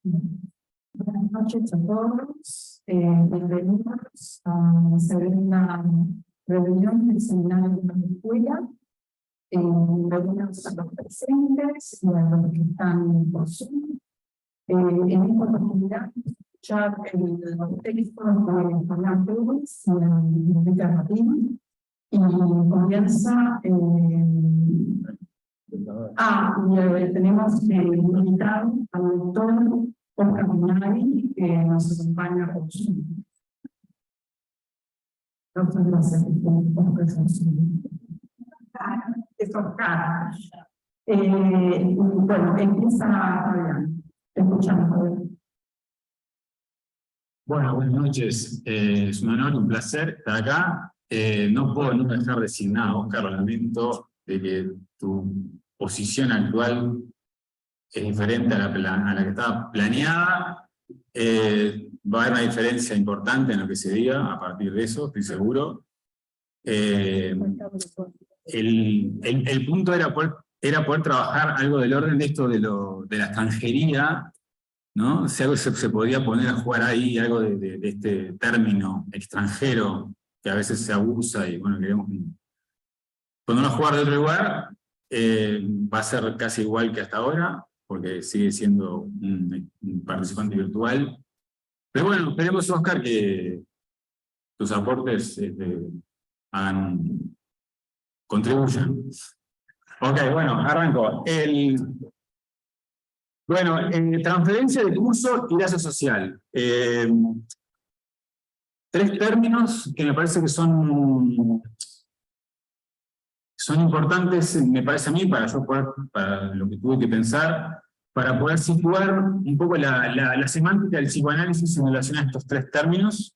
Buenas noches a todos. Bienvenidos a la segunda reunión del seminario de la escuela. Bienvenidos a los presentes y a los que están por Zoom. En esta oportunidad, escuchar los textos de Fernán Pérez y Enrique Martín. Y comienza. Tenemos invitado al doctor Oscar Minari, que nos acompaña por Zoom. Muchas gracias. Es Oscar. Bueno, empieza Fabián. Escuchamos. Bueno, buenas noches. Es un honor, un placer estar acá. No puedo nunca dejar designado, Oscar, lamento de que tu posición actual es diferente a la que estaba planeada. Va a haber una diferencia importante en lo que se diga a partir de eso, estoy seguro. El punto era poder trabajar algo del orden de esto de la extranjería, ¿no? Si algo se podía poner a jugar ahí, algo de este término extranjero que a veces se abusa y bueno, queremos cuando uno jugar de otro lugar, va a ser casi igual que hasta ahora, porque sigue siendo un participante virtual. Pero bueno, esperemos, Oscar, que tus aportes contribuyan. Ok, bueno, arranco. Transferencia de curso y lazo social. Tres términos que me parece que son importantes, me parece a mí, para lo que tuve que pensar, para poder situar un poco la semántica del psicoanálisis en relación a estos tres términos,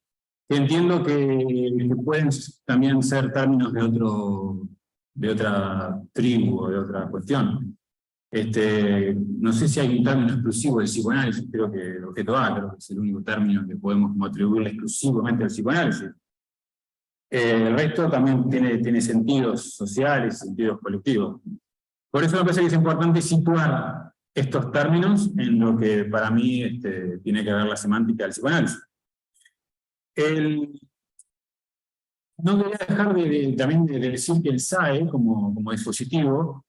que entiendo que pueden también ser términos de otra tribu o de otra cuestión. No sé si hay un término exclusivo del psicoanálisis, creo que el objeto A, creo que es el único término que podemos atribuirle exclusivamente al psicoanálisis. El resto también tiene sentidos sociales, sentidos colectivos. Por eso me parece que es importante situar estos términos en lo que para mí tiene que ver la semántica del psicoanálisis. No quería dejar también de decir que el SAE, como dispositivo,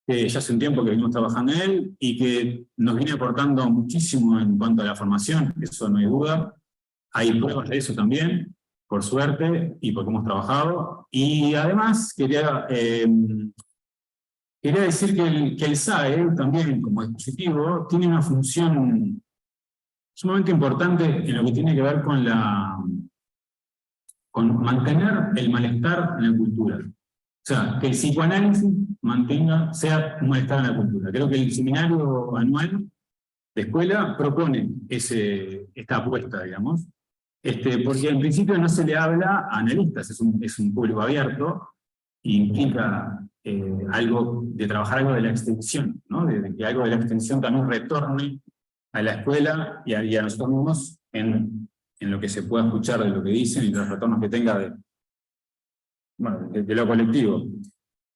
que ya hace un tiempo que venimos trabajando en él y que nos viene aportando muchísimo en cuanto a la formación, eso no hay duda. Hay pruebas de eso también, por suerte, y porque hemos trabajado. Y además quería decir que el SAE, también como dispositivo, tiene una función sumamente importante en lo que tiene que ver con mantener el malestar en la cultura. O sea, que el psicoanálisis sea un malestar en la cultura. Creo que el seminario anual de escuela propone esta apuesta, digamos, porque en principio no se le habla a analistas, es un público abierto, e implica algo de trabajar algo de la extensión, ¿no? De que algo de la extensión también retorne a la escuela y a nosotros mismos en lo que se pueda escuchar de lo que dicen y los retornos que tenga de lo colectivo.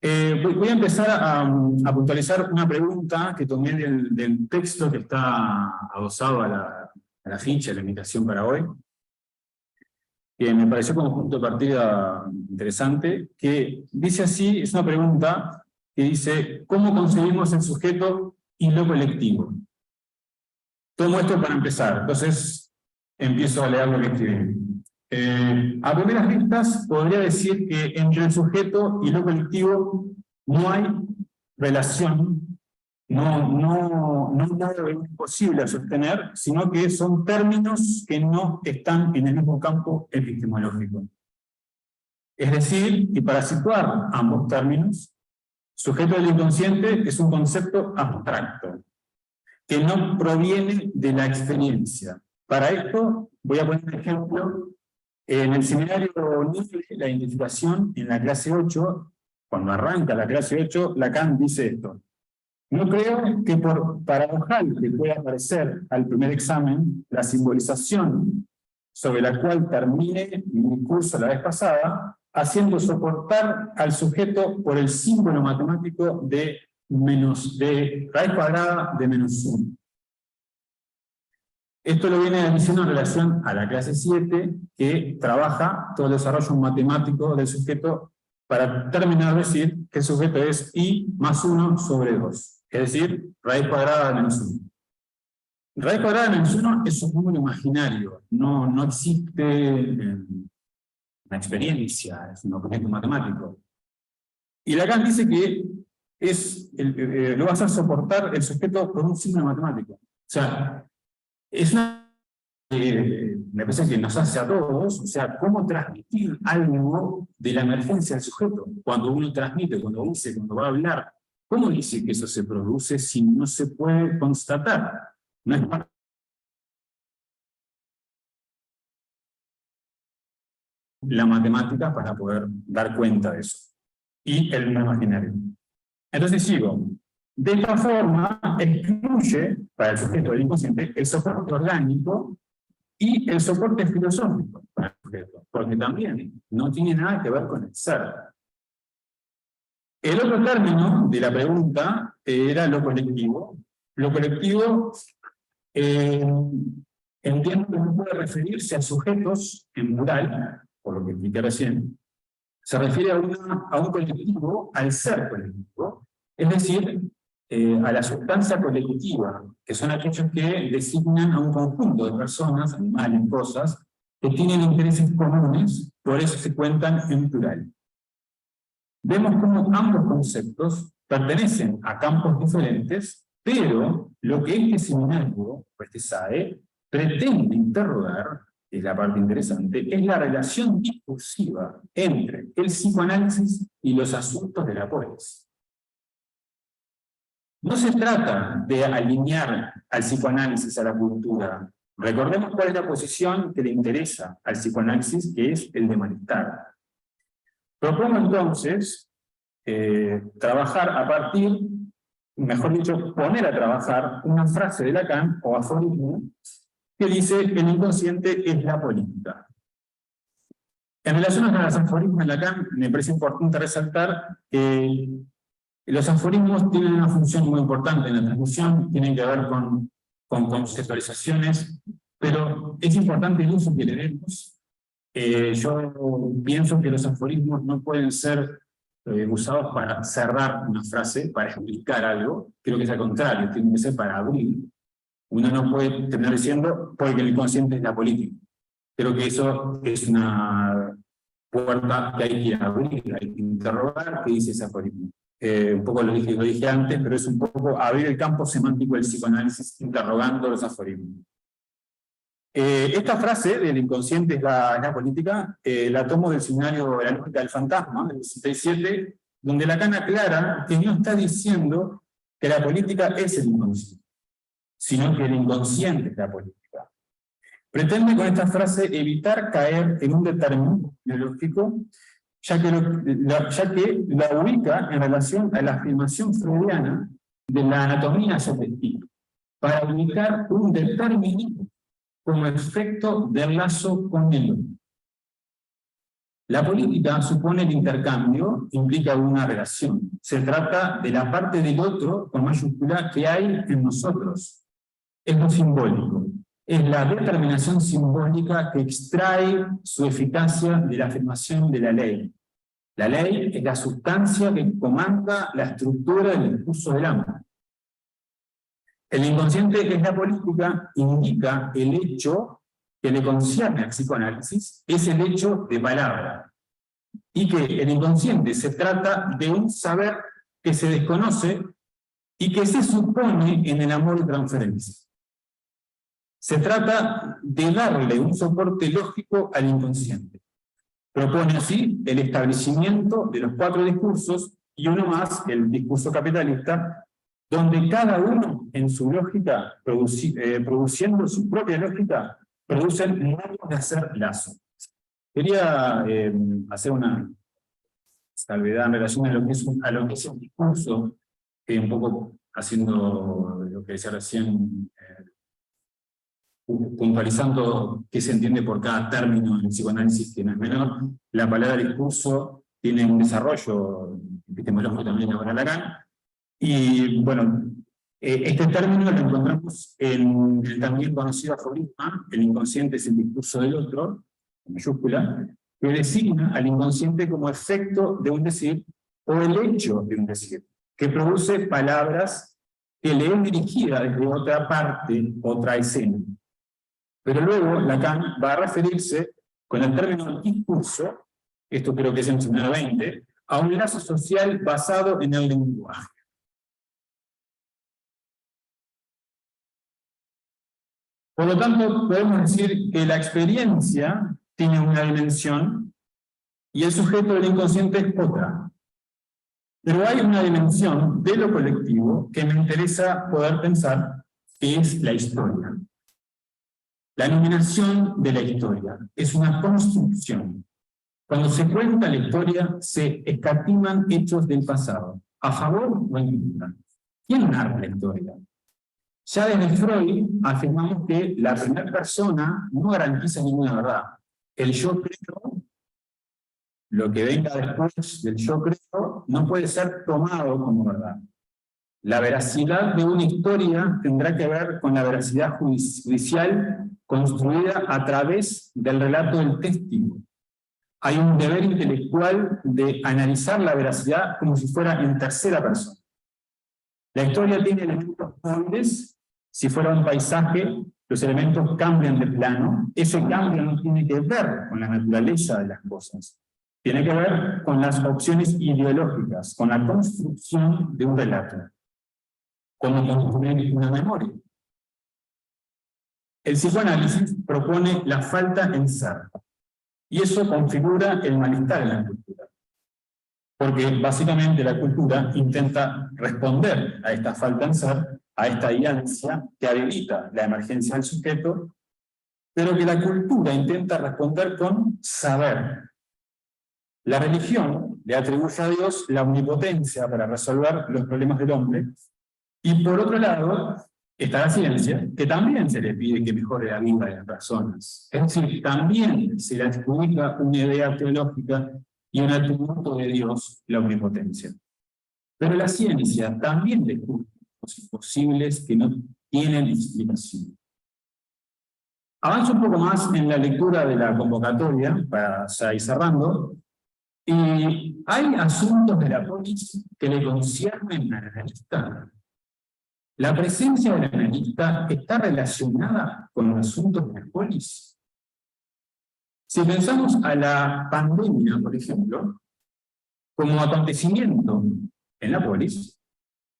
Voy a empezar a puntualizar una pregunta que tomé del texto que está adosado a la ficha, a la invitación para hoy, que me pareció como punto de partida interesante, que dice así, es una pregunta que dice, ¿cómo concebimos el sujeto y lo colectivo? Tomo esto para empezar, entonces empiezo a leer lo que escribí. A primeras vistas podría decir que entre el sujeto y lo colectivo no hay relación, no es imposible sostener, sino que son términos que no están en el mismo campo epistemológico. Es decir, y para situar ambos términos, sujeto del inconsciente es un concepto abstracto, que no proviene de la experiencia. Para esto voy a poner un ejemplo. En el seminario NIFLE, la identificación, en la clase 8, cuando arranca la clase 8, Lacan dice esto. No creo que por paradojal que pueda parecer al primer examen, la simbolización sobre la cual terminé mi curso la vez pasada, haciendo soportar al sujeto por el símbolo matemático de raíz cuadrada de -1. Esto lo viene diciendo en relación a la clase 7, que trabaja todo el desarrollo matemático del sujeto para terminar de decir que el sujeto es I más 1 sobre 2, es decir, raíz cuadrada de menos 1. Raíz cuadrada de menos 1 es un número imaginario, no existe una experiencia, es un objeto matemático. Y Lacan dice que lo va a hacer soportar el sujeto por un signo matemático. O sea, es una me parece que nos hace a todos, o sea, cómo transmitir algo de la emergencia del sujeto. Cuando uno transmite, cuando dice, cuando va a hablar, ¿cómo dice que eso se produce si no se puede constatar? No es parte de la matemática para poder dar cuenta de eso. Y el no imaginario. Entonces sigo. De esta forma, excluye para el sujeto del inconsciente el soporte orgánico y el soporte filosófico para el sujeto, porque también no tiene nada que ver con el ser. El otro término de la pregunta era lo colectivo. Lo colectivo entiendo que no puede referirse a sujetos en plural, por lo que expliqué recién, se refiere a un colectivo, al ser colectivo, es decir, a la sustancia colectiva, que son aquellos que designan a un conjunto de personas, animales, cosas, que tienen intereses comunes, por eso se cuentan en plural. Vemos cómo ambos conceptos pertenecen a campos diferentes, pero lo que este seminario, o este SAE, pretende interrogar, es la parte interesante, es la relación discursiva entre el psicoanálisis y los asuntos de la polis. No se trata de alinear al psicoanálisis a la cultura. Recordemos cuál es la posición que le interesa al psicoanálisis, que es el de malestar. Propongo entonces trabajar a partir, mejor dicho, poner a trabajar una frase de Lacan, o aforismo, que dice que el inconsciente es la política. En relación a los aforismos de Lacan, me parece importante resaltar que los aforismos tienen una función muy importante en la transmisión, tienen que ver con conceptualizaciones, pero es importante el uso que le demos. Yo pienso que los aforismos no pueden ser usados para cerrar una frase, para explicar algo. Creo que es al contrario, tienen que ser para abrir. Uno no puede terminar diciendo porque el inconsciente es la política. Creo que eso es una puerta que hay que abrir, hay que interrogar qué dice ese aforismo. Un poco lo dije antes, pero es un poco abrir el campo semántico del psicoanálisis interrogando los aforismos. Esta frase del inconsciente es la política, la tomo del seminario de la lógica del fantasma, del 67, donde Lacan aclara que no está diciendo que la política es el inconsciente, sino que el inconsciente es la política. Pretende con esta frase evitar caer en un determinismo biológico, ya que la ubica en relación a la afirmación freudiana de la anatomía subjetiva, para ubicar un determinismo como efecto del lazo con el otro. La política supone el intercambio, implica una relación. Se trata de la parte del otro, con mayúscula, que hay en nosotros. Es lo simbólico. Es la determinación simbólica que extrae su eficacia de la afirmación de la ley. La ley es la sustancia que comanda la estructura del discurso del amo. El inconsciente, que es la política, indica el hecho que le concierne al psicoanálisis, es el hecho de palabra. Y que el inconsciente se trata de un saber que se desconoce y que se supone en el amor de transferencia. Se trata de darle un soporte lógico al inconsciente. Propone así el establecimiento de los 4 discursos y uno más, el discurso capitalista, donde cada uno en su lógica, produciendo su propia lógica, producen modos de hacer lazo. Quería hacer una salvedad en relación a lo que es un discurso, que un poco haciendo lo que decía recién, puntualizando qué se entiende por cada término en el psicoanálisis, que no es menor. La palabra discurso tiene un desarrollo epistemológico también ahora Lacan. Y bueno, Este término lo encontramos en el también conocido aforisma, el inconsciente es el discurso del otro, en mayúscula, que designa al inconsciente como efecto de un decir o el hecho de un decir, que produce palabras que le es dirigida desde otra parte, otra escena. Pero luego Lacan va a referirse con el término discurso, esto creo que es en el siglo XX, a un lazo social basado en el lenguaje. Por lo tanto, podemos decir que la experiencia tiene una dimensión y el sujeto del inconsciente es otra. Pero hay una dimensión de lo colectivo que me interesa poder pensar, que es la historia. La nominación de la historia es una construcción. Cuando se cuenta la historia, se escatiman hechos del pasado, a favor o en contra. ¿Quién narra la historia? Ya desde Freud afirmamos que la primera persona no garantiza ninguna verdad. El yo creo, lo que venga después del yo creo, no puede ser tomado como verdad. La veracidad de una historia tendrá que ver con la veracidad judicial construida a través del relato del testigo. Hay un deber intelectual de analizar la veracidad como si fuera en tercera persona. La historia tiene elementos móviles. Si fuera un paisaje, los elementos cambian de plano. Ese cambio no tiene que ver con la naturaleza de las cosas. Tiene que ver con las opciones ideológicas, con la construcción de un relato, como construir una memoria. El psicoanálisis propone la falta en ser, y eso configura el malestar en la cultura. Porque básicamente la cultura intenta responder a esta falta en ser, a esta inercia que habilita la emergencia del sujeto, pero que la cultura intenta responder con saber. La religión le atribuye a Dios la omnipotencia para resolver los problemas del hombre, y por otro lado está la ciencia, que también se le pide que mejore la vida de las personas. Es decir, también se le adjudica una idea teológica y un atributo de Dios, la omnipotencia. Pero la ciencia también descubre cosas posibles que no tienen explicación. Avanzo un poco más en la lectura de la convocatoria, para ya ir cerrando, y hay asuntos de la polis que le conciernen al analista. ¿La presencia del analista está relacionada con los asuntos de la polis? Si pensamos a la pandemia, por ejemplo, como acontecimiento en la polis,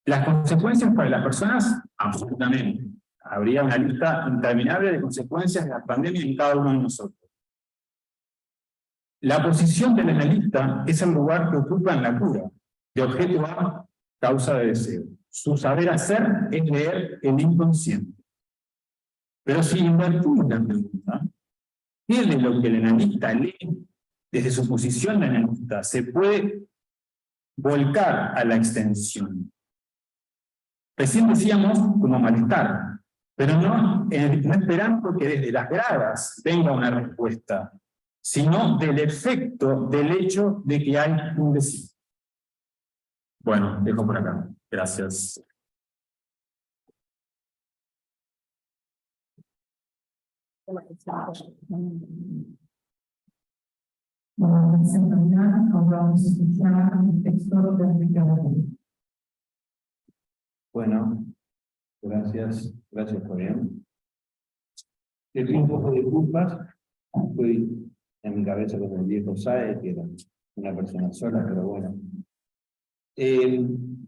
las consecuencias para las personas, absolutamente. Habría una lista interminable de consecuencias de la pandemia en cada uno de nosotros. La posición del analista es el lugar que ocupa en la cura, de objeto a causa de deseo. Su saber hacer es leer el inconsciente. Pero si invertimos la pregunta, ¿qué de lo que el analista lee desde su posición de analista se puede volcar a la extensión? Recién decíamos como malestar, pero no esperando que desde las gradas venga una respuesta, sino del efecto del hecho de que hay un decir. Bueno, dejo por acá. Gracias. Bueno, en realidad, ahora vamos a escuchar el texto de Enrique Borrell. Bueno, gracias Fabián. Le pido un poco de disculpas, estoy en mi cabeza con el viejo Saez, que era una persona sola, pero bueno.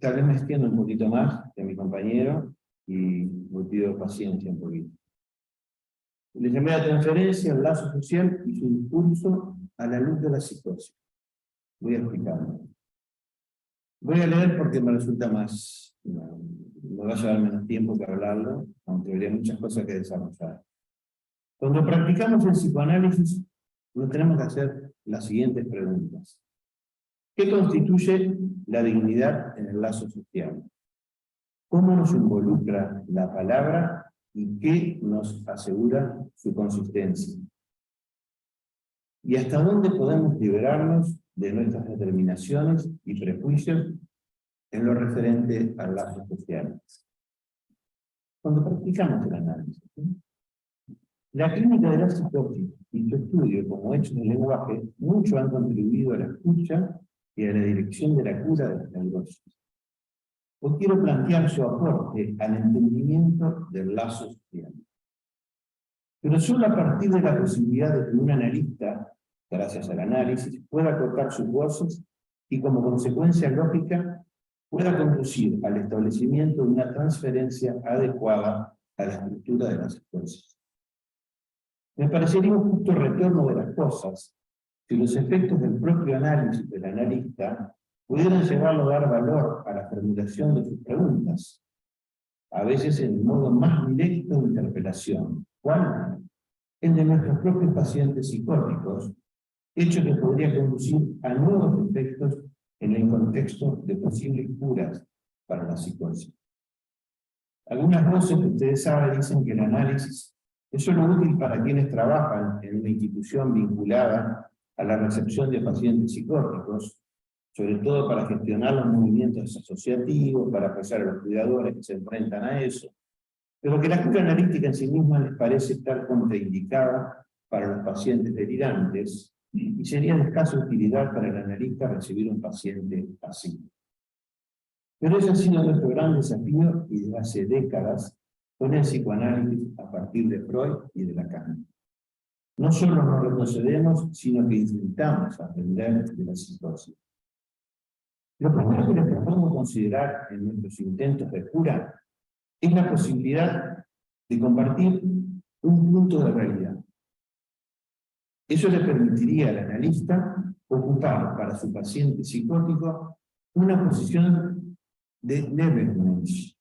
Tal vez me extiendo un poquito más que mi compañero y le pido paciencia un poquito. Le llamé la transferencia, el lazo social y su impulso a la luz de la psicosis. Voy a explicarlo. Voy a leer porque me resulta más, me va a llevar menos tiempo que hablarlo, aunque habría muchas cosas que desarrollar. Cuando practicamos el psicoanálisis, nos tenemos que hacer las siguientes preguntas. ¿Qué constituye la dignidad en el lazo social? ¿Cómo nos involucra la palabra y qué nos asegura su consistencia? ¿Y hasta dónde podemos liberarnos de nuestras determinaciones y prejuicios en lo referente al lazo social? cuando practicamos el análisis. La clínica de la psicosis y su estudio como hechos del lenguaje mucho han contribuido a la escucha y a la dirección de la cura de las neurosis. Hoy quiero plantear su aporte al entendimiento del lazo social. Pero solo a partir de la posibilidad de que un analista, gracias al análisis, pueda cortar sus voces y como consecuencia lógica pueda conducir al establecimiento de una transferencia adecuada a la estructura de las psicosis. Me parecería un justo retorno de las cosas si los efectos del propio análisis del analista pudieran llevarlo a dar valor a la formulación de sus preguntas, a veces en el modo más directo de interpelación. ¿Cuál? El de nuestros propios pacientes psicóticos, hecho que podría conducir a nuevos efectos en el contexto de posibles curas para la psicosis. Algunas voces que ustedes saben dicen que el análisis es solo útil para quienes trabajan en una institución vinculada a la recepción de pacientes psicóticos, sobre todo para gestionar los movimientos asociativos, para apoyar a los cuidadores que se enfrentan a eso, pero que la cura analítica en sí misma les parece estar contraindicada para los pacientes delirantes y sería de escasa utilidad para el analista recibir un paciente así. Pero ese ha sido nuestro gran desafío y desde hace décadas con el psicoanálisis a partir de Freud y de Lacan. No solo nos retrocedemos, sino que intentamos aprender de la psicosis. Lo primero que les propongo considerar en nuestros intentos de cura es la posibilidad de compartir un punto de realidad. Eso le permitiría al analista ocupar para su paciente psicótico una posición de Nebenmensch,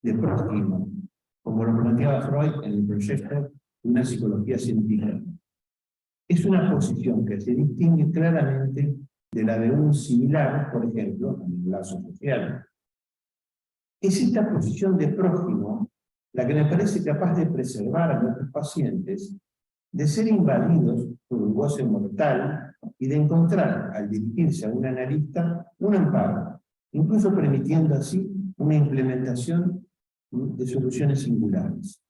de prójimo, como lo planteaba Freud en el proyecto de una psicología científica. Es una posición que se distingue claramente de la de un similar, por ejemplo, en el lazo social. Es esta posición de prójimo la que me parece capaz de preservar a nuestros pacientes de ser invadidos por un goce mortal y de encontrar, al dirigirse a un analista, un amparo, incluso permitiendo así una implementación de soluciones singulares.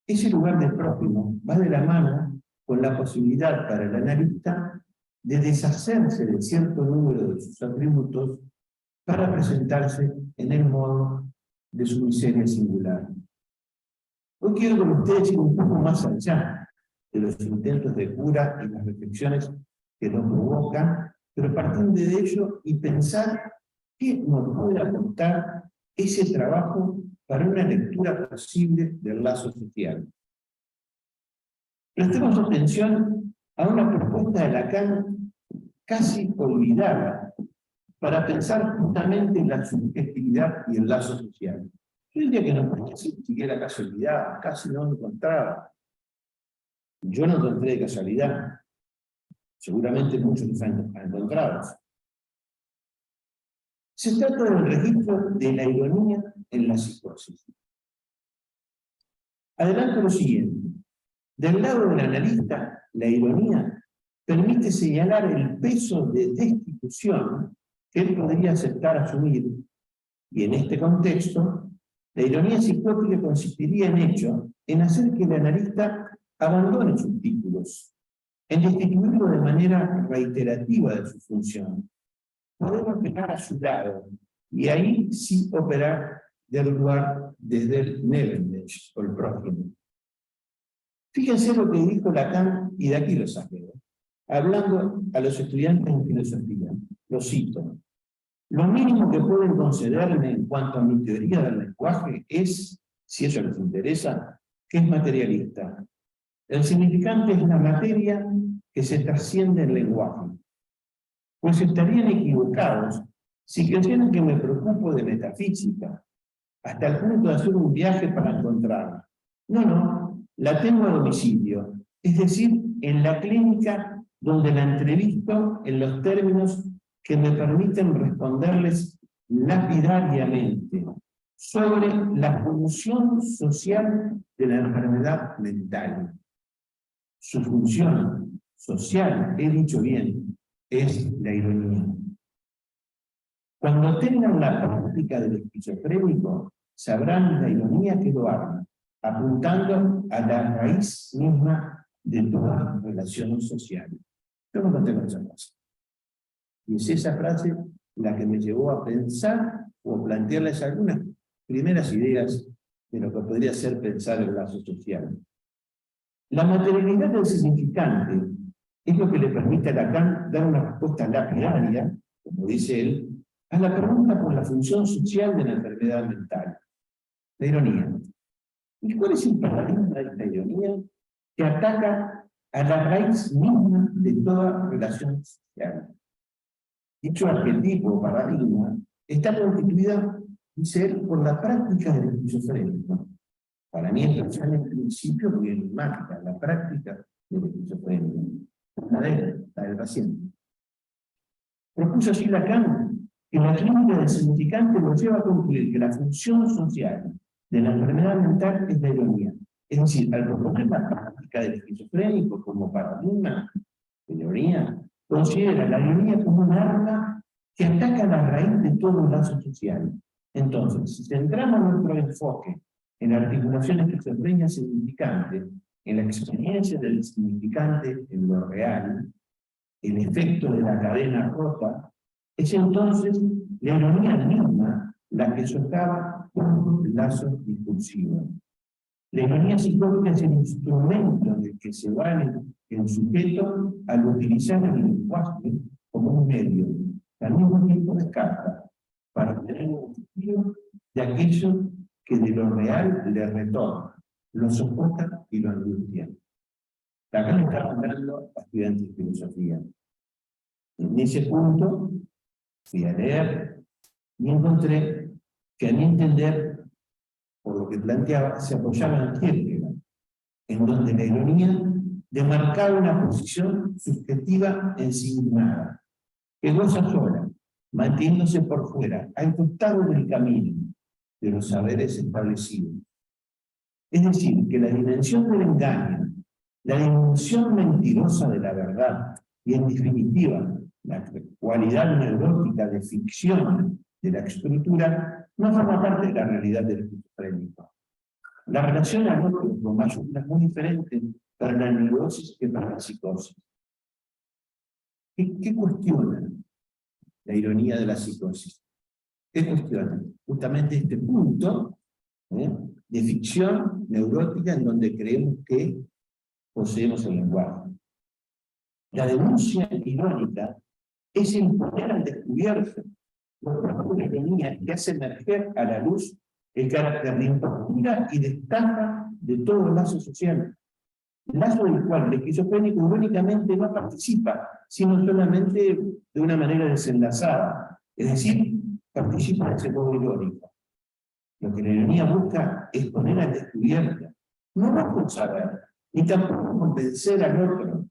Ese lugar de prójimo va de la mano con la posibilidad para el analista de deshacerse de cierto número de sus atributos para presentarse en el modo de su miseria singular. Hoy quiero con ustedes ir un poco más allá de los intentos de cura y las reflexiones que nos provocan, pero partiendo de ello y pensar qué nos puede aportar ese trabajo para una lectura posible del lazo social. Prestemos atención a una propuesta de Lacan casi olvidada para pensar justamente en la subjetividad y el lazo social. Yo diría que no es ni siquiera casi olvidada, casi no lo encontraba. Yo no encontré de casualidad. Seguramente muchos los han encontrado. Se trata del registro de la ironía en la psicosis. Adelanto lo siguiente. Del lado del analista, la ironía permite señalar el peso de destitución que él podría aceptar asumir, y en este contexto, la ironía psicótica consistiría en hacer que el analista abandone sus títulos, en destituirlo de manera reiterativa de su función, poder operar a su lado, y ahí sí operar del lugar desde el Nebenmensch, o el prójimo. Fíjense lo que dijo Lacan, y de aquí lo saqué, hablando a los estudiantes en filosofía. Lo cito. Lo mínimo que pueden concederme en cuanto a mi teoría del lenguaje es, si eso les interesa, que es materialista. El significante es la materia que se trasciende el lenguaje. Pues estarían equivocados si creyeran que me preocupo de metafísica, hasta el punto de hacer un viaje para encontrarla. No, la tengo a domicilio, es decir, en la clínica donde la entrevisto en los términos que me permiten responderles lapidariamente sobre la función social de la enfermedad mental. Su función social, he dicho bien, es la ironía. Cuando tengan la práctica del esquizofrénico, sabrán la ironía que lo arma, apuntando a la raíz misma de toda relación social. Yo no conté con esa frase. Y es esa frase la que me llevó a pensar o a plantearles algunas primeras ideas de lo que podría ser pensar el lazo social. La materialidad del significante es lo que le permite a Lacan dar una respuesta lapidaria, como dice él, a la pregunta por la función social de la enfermedad mental. La ironía. ¿Y cuál es el paradigma de esta ironía que ataca a la raíz misma de toda relación social? Dicho arquetipo o paradigma está constituida, dice él, por la práctica del esquizofrénico. Para mí esto sale en principio porque es mágica, la práctica del esquizofrénico, la del paciente. Propuso así Lacan que la clínica del significante lo lleva a concluir que la función social de la enfermedad mental es la ironía. Es decir, al proponer la práctica del esquizofrénico como paradigma de la ironía, considera la ironía como un arma que ataca la raíz de todo el lazo social. Entonces, si centramos nuestro enfoque en la articulación esquizofrenia significante, en la experiencia del significante en lo real, el efecto de la cadena rota, es entonces la ironía misma la que socava todo el lazo discursivo. La ironía psicológica es el instrumento del que se vale el sujeto al utilizar el lenguaje como un medio, al mismo tiempo descarta, para obtener un objetivo de aquello que de lo real le retorna, lo soporta y lo angustia. Acá me está hablando a estudiantes de filosofía. En ese punto fui a leer y encontré que a mi entender, por lo que planteaba, se apoyaba en Kierkegaard, en donde la ironía demarcaba una posición subjetiva ensimismada, que goza sola, manteniéndose por fuera, al costado del camino de los saberes establecidos. Es decir, que la dimensión del engaño, la dimensión mentirosa de la verdad, y en definitiva, la cualidad neurótica de ficción de la estructura, no forma parte de la realidad del esquizofrénico. La relación al otro con mayúsculas es muy diferente para la neurosis que para la psicosis. ¿Qué cuestiona la ironía de la psicosis? ¿Qué cuestiona? Justamente este punto de ficción neurótica en donde creemos que poseemos el lenguaje. La denuncia irónica es el poner al descubierto la ironía que hace emerger a la luz el carácter de impostura y destaca de todo el lazo social. El lazo del cual el esquizofrénico irónicamente no participa, sino solamente de una manera desenlazada. Es decir, participa en ese modo irónico. Lo que la ironía busca es poner al descubierto, no por saber, ni tampoco convencer al otro,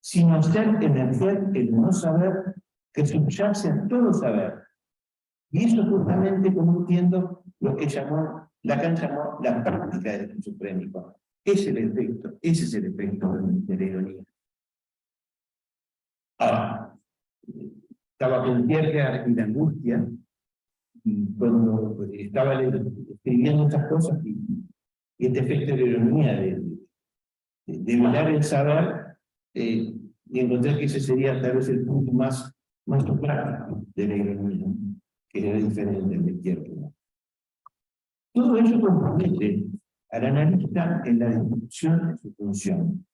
sino hacer emerger el no saber que subyace a todo saber. Y eso justamente como entiendo lo que Lacan llamó la práctica del esquizofrénico. Ese es el efecto de la ironía. Ahora, estaba con Kierkegaard y la angustia, y cuando estaba escribiendo estas cosas, y este efecto de la ironía, de mirar el saber, y encontré que ese sería tal vez el punto más práctico de la ironía, que era diferente del de Kierkegaard. Todo ello compromete al analista en la descripción de su función,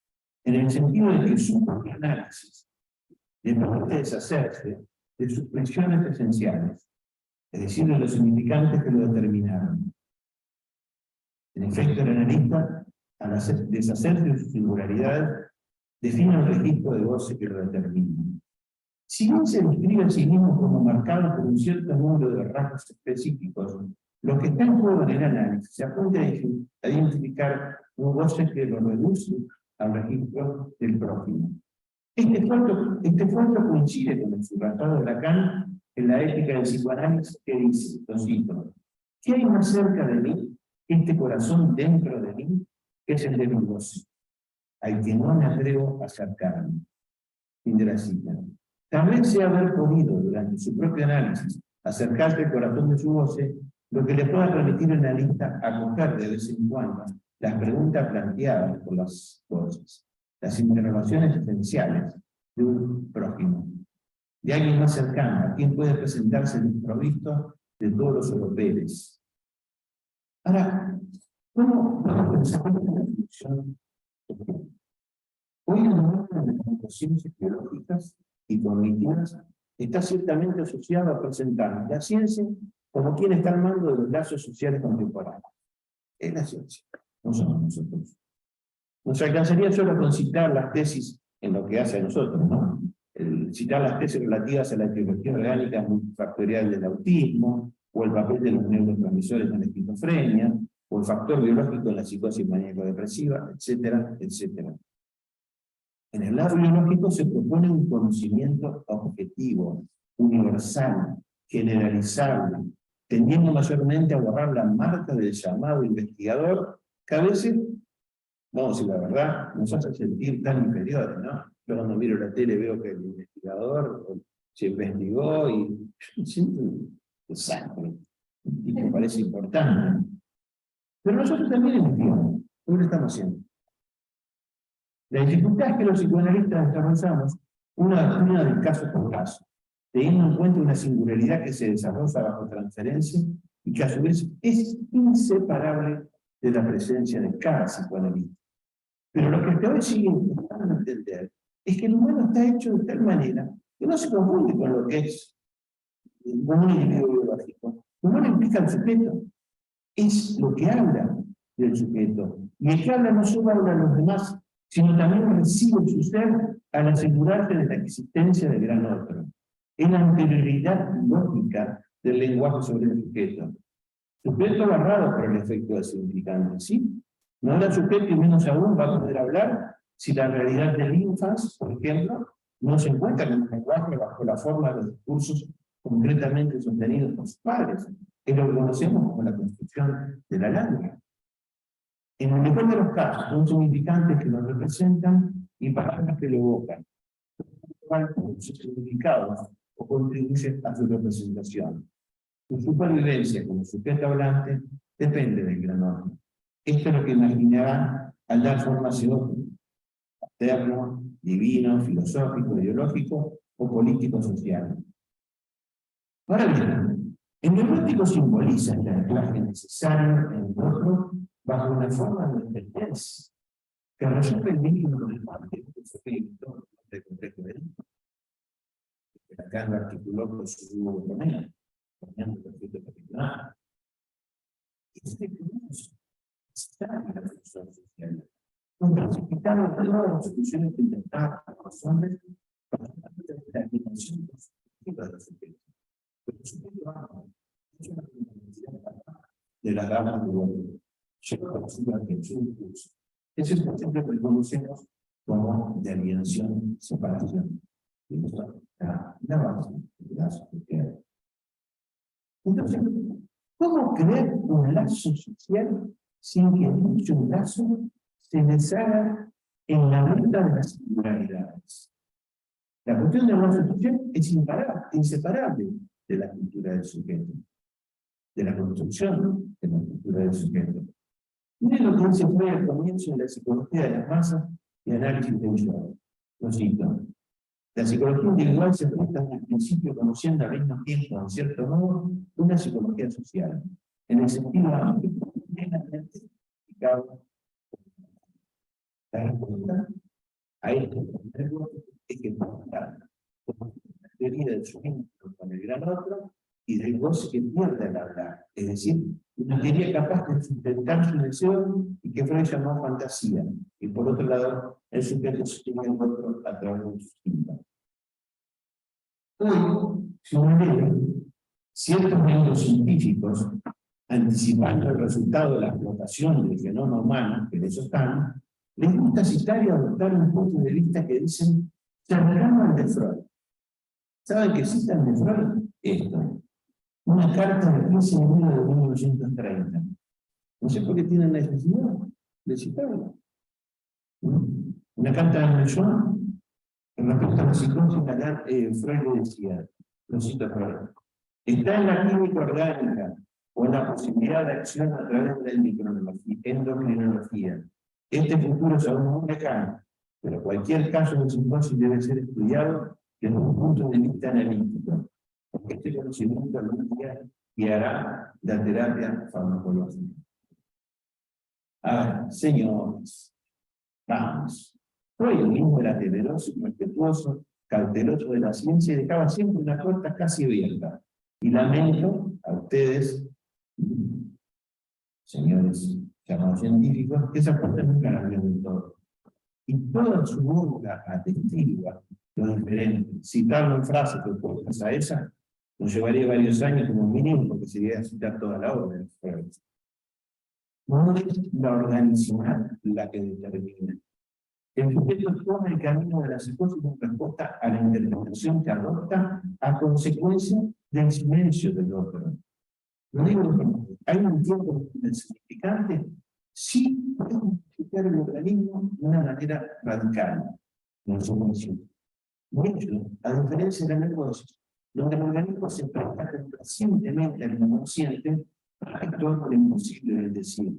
en el sentido de que su propio análisis le permite deshacerse de sus presiones esenciales, es decir, de los significantes que lo determinaron. En efecto, el analista, al deshacerse de su singularidad, define el registro de goce que lo determina. Si bien se describe a sí mismo como marcado por un cierto número de rasgos específicos, lo que está en juego en el análisis se apunta a identificar un goce que lo reduce al registro del prójimo. Este esfuerzo coincide con el subrayado de Lacan en la ética del psicoanálisis que dice, lo cito, ¿qué hay más cerca de mí que este corazón dentro de mí, que es el de mi goce, al que no me atrevo a acercarme? Fin de la cita. Tal vez sea haber podido, durante su propio análisis, acercarse al corazón de su goce, lo que le pueda permitir a un analista acoger de vez en cuando las preguntas planteadas por las cosas, las interrogaciones esenciales de un prójimo, de alguien más cercano, a quien puede presentarse desprovisto de todos los europeos. Ahora, ¿cómo pensamos en la reflexión? Hoy el mundo de las ciencias biológicas y cognitivas está ciertamente asociado a presentar la ciencia como quien está al mando de los lazos sociales contemporáneos. Es la ciencia, no somos nosotros. Nos alcanzaría solo con citar las tesis en lo que hace a nosotros, ¿no? Citar las tesis relativas a la etiología orgánica multifactorial del autismo, o el papel de los neurotransmisores en la esquizofrenia, o el factor biológico en la psicosis maníaco-depresiva, etcétera, etcétera. En el lado biológico se propone un conocimiento objetivo, universal, generalizable, tendiendo mayormente a borrar la marca del llamado investigador, que a veces, vamos a decir la verdad, nos hace sentir tan inferiores, ¿no? Yo cuando miro la tele veo que el investigador se investigó y siento un desastre, y me parece importante. Pero nosotros también investigamos, ¿cómo lo estamos haciendo? La dificultad es que los psicoanalistas desarrollamos una doctrina del caso por caso, teniendo en cuenta una singularidad que se desarrolla bajo transferencia y que a su vez es inseparable de la presencia de cada psicoanalista. Pero lo que hasta hoy sigue intentando entender es que el humano está hecho de tal manera que no se confunde con lo que es un individuo biológico. El humano implica al sujeto, es lo que habla del sujeto. Y el que habla no solo habla a los demás, sino también recibe su ser al asegurarse de la existencia del gran otro. Es la anterioridad lógica del lenguaje sobre el sujeto. Sujeto agarrado por el efecto del significante, ¿sí? No habla sujeto y menos aún va a poder hablar si la realidad del infans, por ejemplo, no se encuentra en el lenguaje bajo la forma de los discursos concretamente sostenidos por sus padres, que lo conocemos como la construcción de la lengua. En el mejor de los casos, son significantes que lo representan y palabras que lo evocan, sus significados o contribuyen a su representación. Su supervivencia como sujeto hablante depende del gran orden. Esto es lo que imaginará al dar forma a ese orden, paterno, divino, filosófico, ideológico o político-social. Ahora bien, el neurótico simboliza el anclaje necesario en el otro bajo una forma de dependencia que resuelve el vínculo del parte del sujeto del complejo de él. Acá lo articuló con su nuevo dominio, cambiando el perfecto particular. Este curioso está en la función social. Quitando todas las soluciones que intentaban los hombres para la dimensión constructiva del sujeto. Pero el sujeto es una dimensión de las ramas del hombre. Llega a la atención del curso. Eso es lo que siempre reconocemos como de alienación, separación. Y eso está la base de la sociedad. Entonces, ¿cómo crear un lazo social sin que dicho lazo se deshaga en la ruta de las singularidades? La cuestión del lazo social es inseparable de la cultura del sujeto, de la construcción de la cultura del sujeto. Miren lo que dice Freud al comienzo de la psicología de las masas y análisis de yo. Lo cito. La psicología individual se presta desde el principio conociendo al mismo tiempo, en cierto modo, una psicología social, en el sentido amplio plenamente explicado. La respuesta a esto es que la teoría del sujeto con el gran otro y del goce que pierde al hablar, es decir, una teoría capaz de sustentar su deseo y que Freud llamó fantasía, y por otro lado, el sujeto se tiene en otro a través de sus síntomas. Hoy, si uno lee ciertos neurocientíficos anticipando el resultado de la explotación del genoma humano, que de eso están, les gusta citar y adoptar un punto de vista que dicen cercano al de Freud. ¿Saben qué citan de Freud? Esto. Una carta del 15 de enero de 1930. No sé por qué tienen la necesidad de citarla. Una carta de Mellon, respecto a la psicosis, Freud le decía, lo cito Freud, está en la química orgánica o en la posibilidad de acción a través de la endocrinología. Este futuro es aún muy lejano, pero cualquier caso de psicosis debe ser estudiado desde un punto de vista analítico, porque este conocimiento algún día guiará la terapia farmacológica. Ahora, señores, vamos. Freud mismo era temeroso, respetuoso, cauteloso de la ciencia y dejaba siempre una puerta casi abierta. Y lamento a ustedes, señores llamados científicos, que esa puerta nunca la abrió del todo. Y toda su obra atestigua lo diferente. Citarlo en frases opuestas a esa nos llevaría varios años como mínimo, porque sería citar toda la obra de Freud. No es la organización la que determina. El sujeto toma el camino de la psicosis en respuesta a la interpretación que adopta a consecuencia del silencio del otro. Lo digo porque hay un tiempo del significante, sí puede modificar el organismo de una manera radical en su función. De hecho, a diferencia de la neurosis, donde el organismo se presta conscientemente al inconsciente para actuar por lo imposible del decir.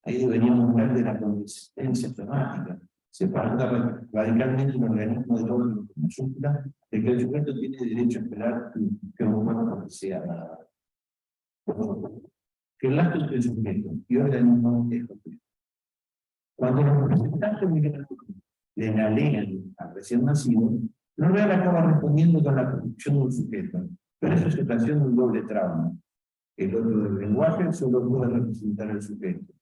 Ahí deberíamos hablar de la consistencia somática, separando radicalmente el organismo del órgano con mayúscula, de que el sujeto tiene derecho a esperar que un cuerpo sea nada. Que el acto del sujeto y organismo es completo. Cuando los representantes le alegan al recién nacido, lo real acaba respondiendo con la construcción de un sujeto, pero eso se ocasiona un doble trauma. El otro del lenguaje solo puede representar al sujeto,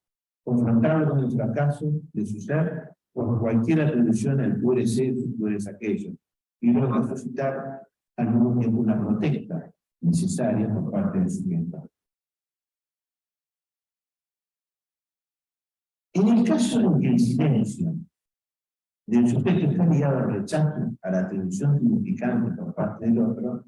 confrontarlo con el fracaso de su ser por cualquier atribución al tú eres eso, tú eres aquello, y luego resucitar al mismo tiempo una protesta necesaria por parte del sujeto. En el caso en que el silencio del sujeto está ligado al rechazo a la atribución significante por parte del otro,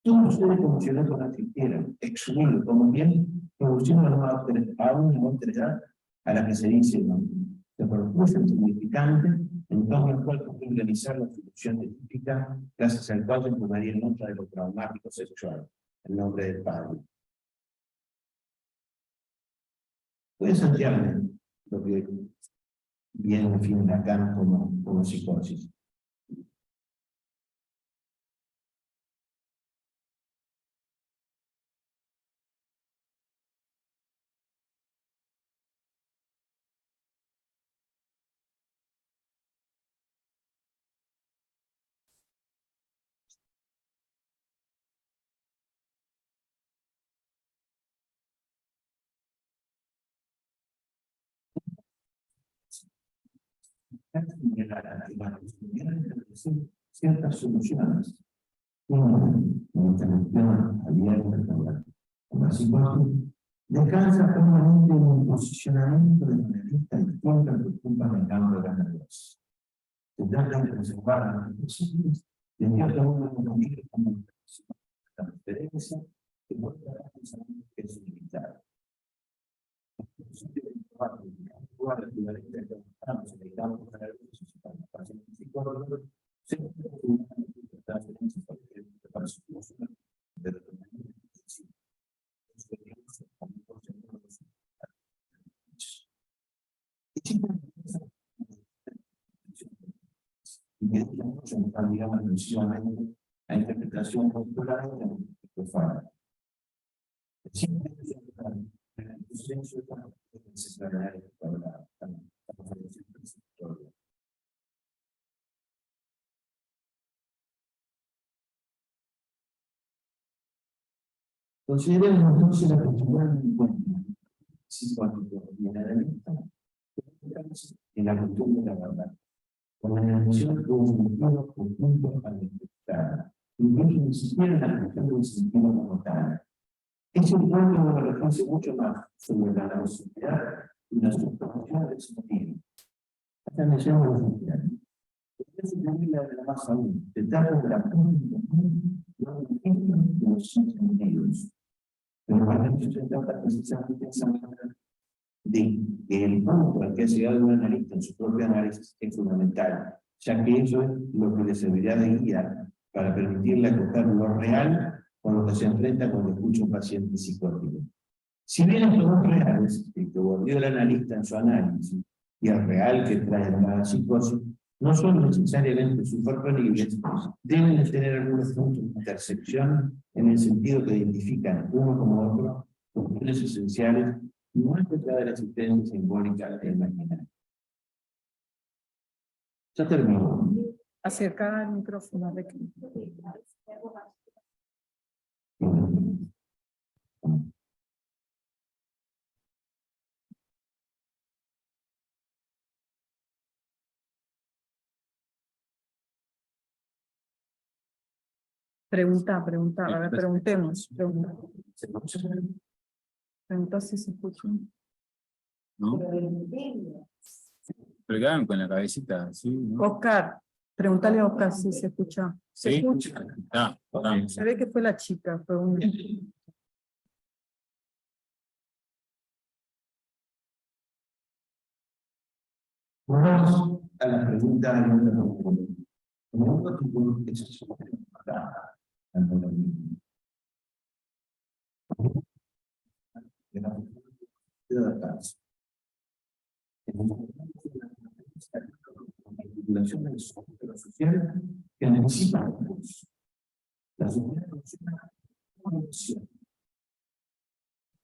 todo suele como si el otro no existiera, exhumido como bien, produciendo a una autoridad a la que se dice no. Se propuso el significante, en torno al cual puede organizar la solución típica, gracias al cual se tomaría en nota de lo traumático sexual, en nombre del padre. Puedes plantearme lo que bien define Lacan como psicosis. Ciertas soluciones. Una interacción abierta con la psicosis descansa permanente en un posicionamiento de analista distinto al que ocupa el campo de las nerviosas. Se trata de preservar las posibles de cierto modo conmigo como la referencia que muestra la pensamiento que es limitado. Y que digamos exclusivamente a interpretación popular de forma. Consideremos entonces la postura de encuentro psicológico y analista en la cultura de la verdad, con la negación de un sentido conjunto para interpretar, incluso ni siquiera la cuestión del sentido como tal. Ese encuentro nos refleja mucho más sobre la nauseidad y la sustitución del sentido. Esta mención de los sociales. Es la más aún. Se trata de la punta de los sentidos. Pero para eso se trata precisamente de esa manera de que el punto al que ha llegado un analista en su propio análisis es fundamental, ya que eso es lo que le servirá de guía para permitirle acoger lo real con lo que se enfrenta cuando escucha un paciente psicótico. Si bien estos dos reales, el que volvió el analista en su análisis y el real que trae la psicosis, no son necesariamente superponibles, deben de tener algunos puntos de intersección en el sentido que identifican uno como otro cuestiones esenciales más allá de la existencia simbólica e imaginaria. Ya terminó. Acerca el micrófono de aquí. Pregunta, a ver, preguntemos. Pregunta si se escucha. ¿No? Pero quedaron con la cabecita, ¿sí? ¿No? Oscar, pregúntale a Oscar si se escucha. ¿Se ¿Sí? escucha? Ah, vamos. Se ve que fue la chica, fue una. Vamos a la pregunta número 1. ¿Cómo tú es vinculación del social que necesita la sociedad funciona como opción.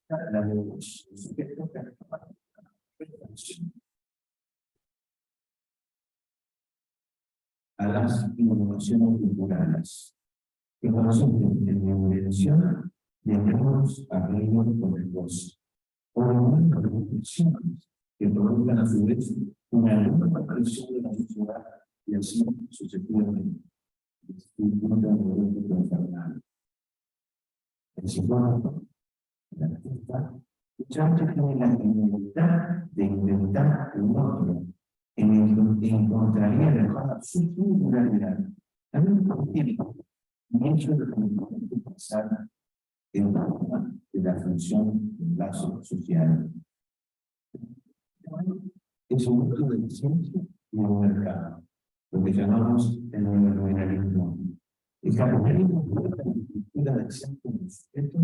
La de los sujetos a las innovaciones culturales que conocen en mi dirección llamamos a reino con el gozo o de reflexiones que provocan a su vez una nueva aparición de la sociedad y así sucesivamente. El psicólogo, el artista, muchas veces tiene la libertad de inventar un otro en el que encontraría mejor su singularidad. También tiene y eso es lo que me puede pasar en la forma de la función del lazo social. Es un mundo de ciencia y de mercado, lo que llamamos el neoliberalismo. El capitalismo es la estructura del centro del sujeto,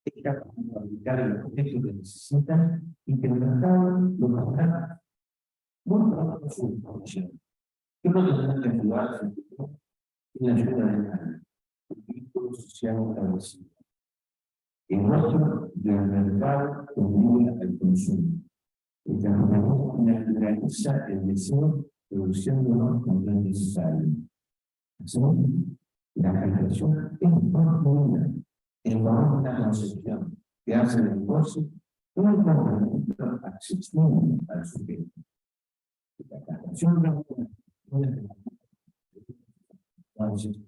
es capaz de fabricar el objeto que necesitan y que el mercado lo pagará muy pronto su información. ¿Qué es lo que tenemos que ayudar en la ayuda de la vínculo social establecido? El rostro del mercado obliga al consumo. El capitalismo naturaliza el deseo, produciéndolo cuando es necesario. Así, la captación es profunda en una concepción que hace del negocio un complemento accesible al sujeto. La captación no es entonces,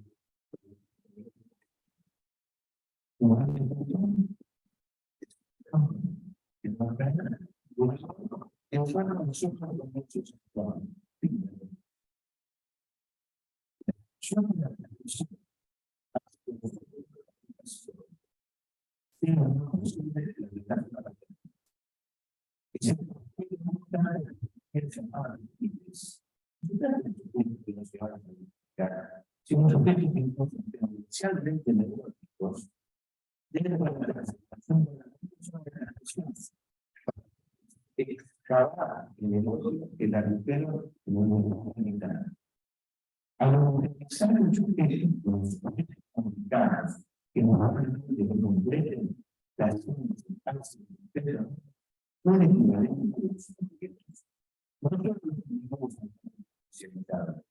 si los objetos potencialmente neurológicos deben guardar la situación de la persona excavar en el odio el agujero en un mundo militar. Al utilizar muchos ejemplos complicados que normalmente no comprenden las circunstancias del un equivalente a los objetos. Nosotros nos especializados,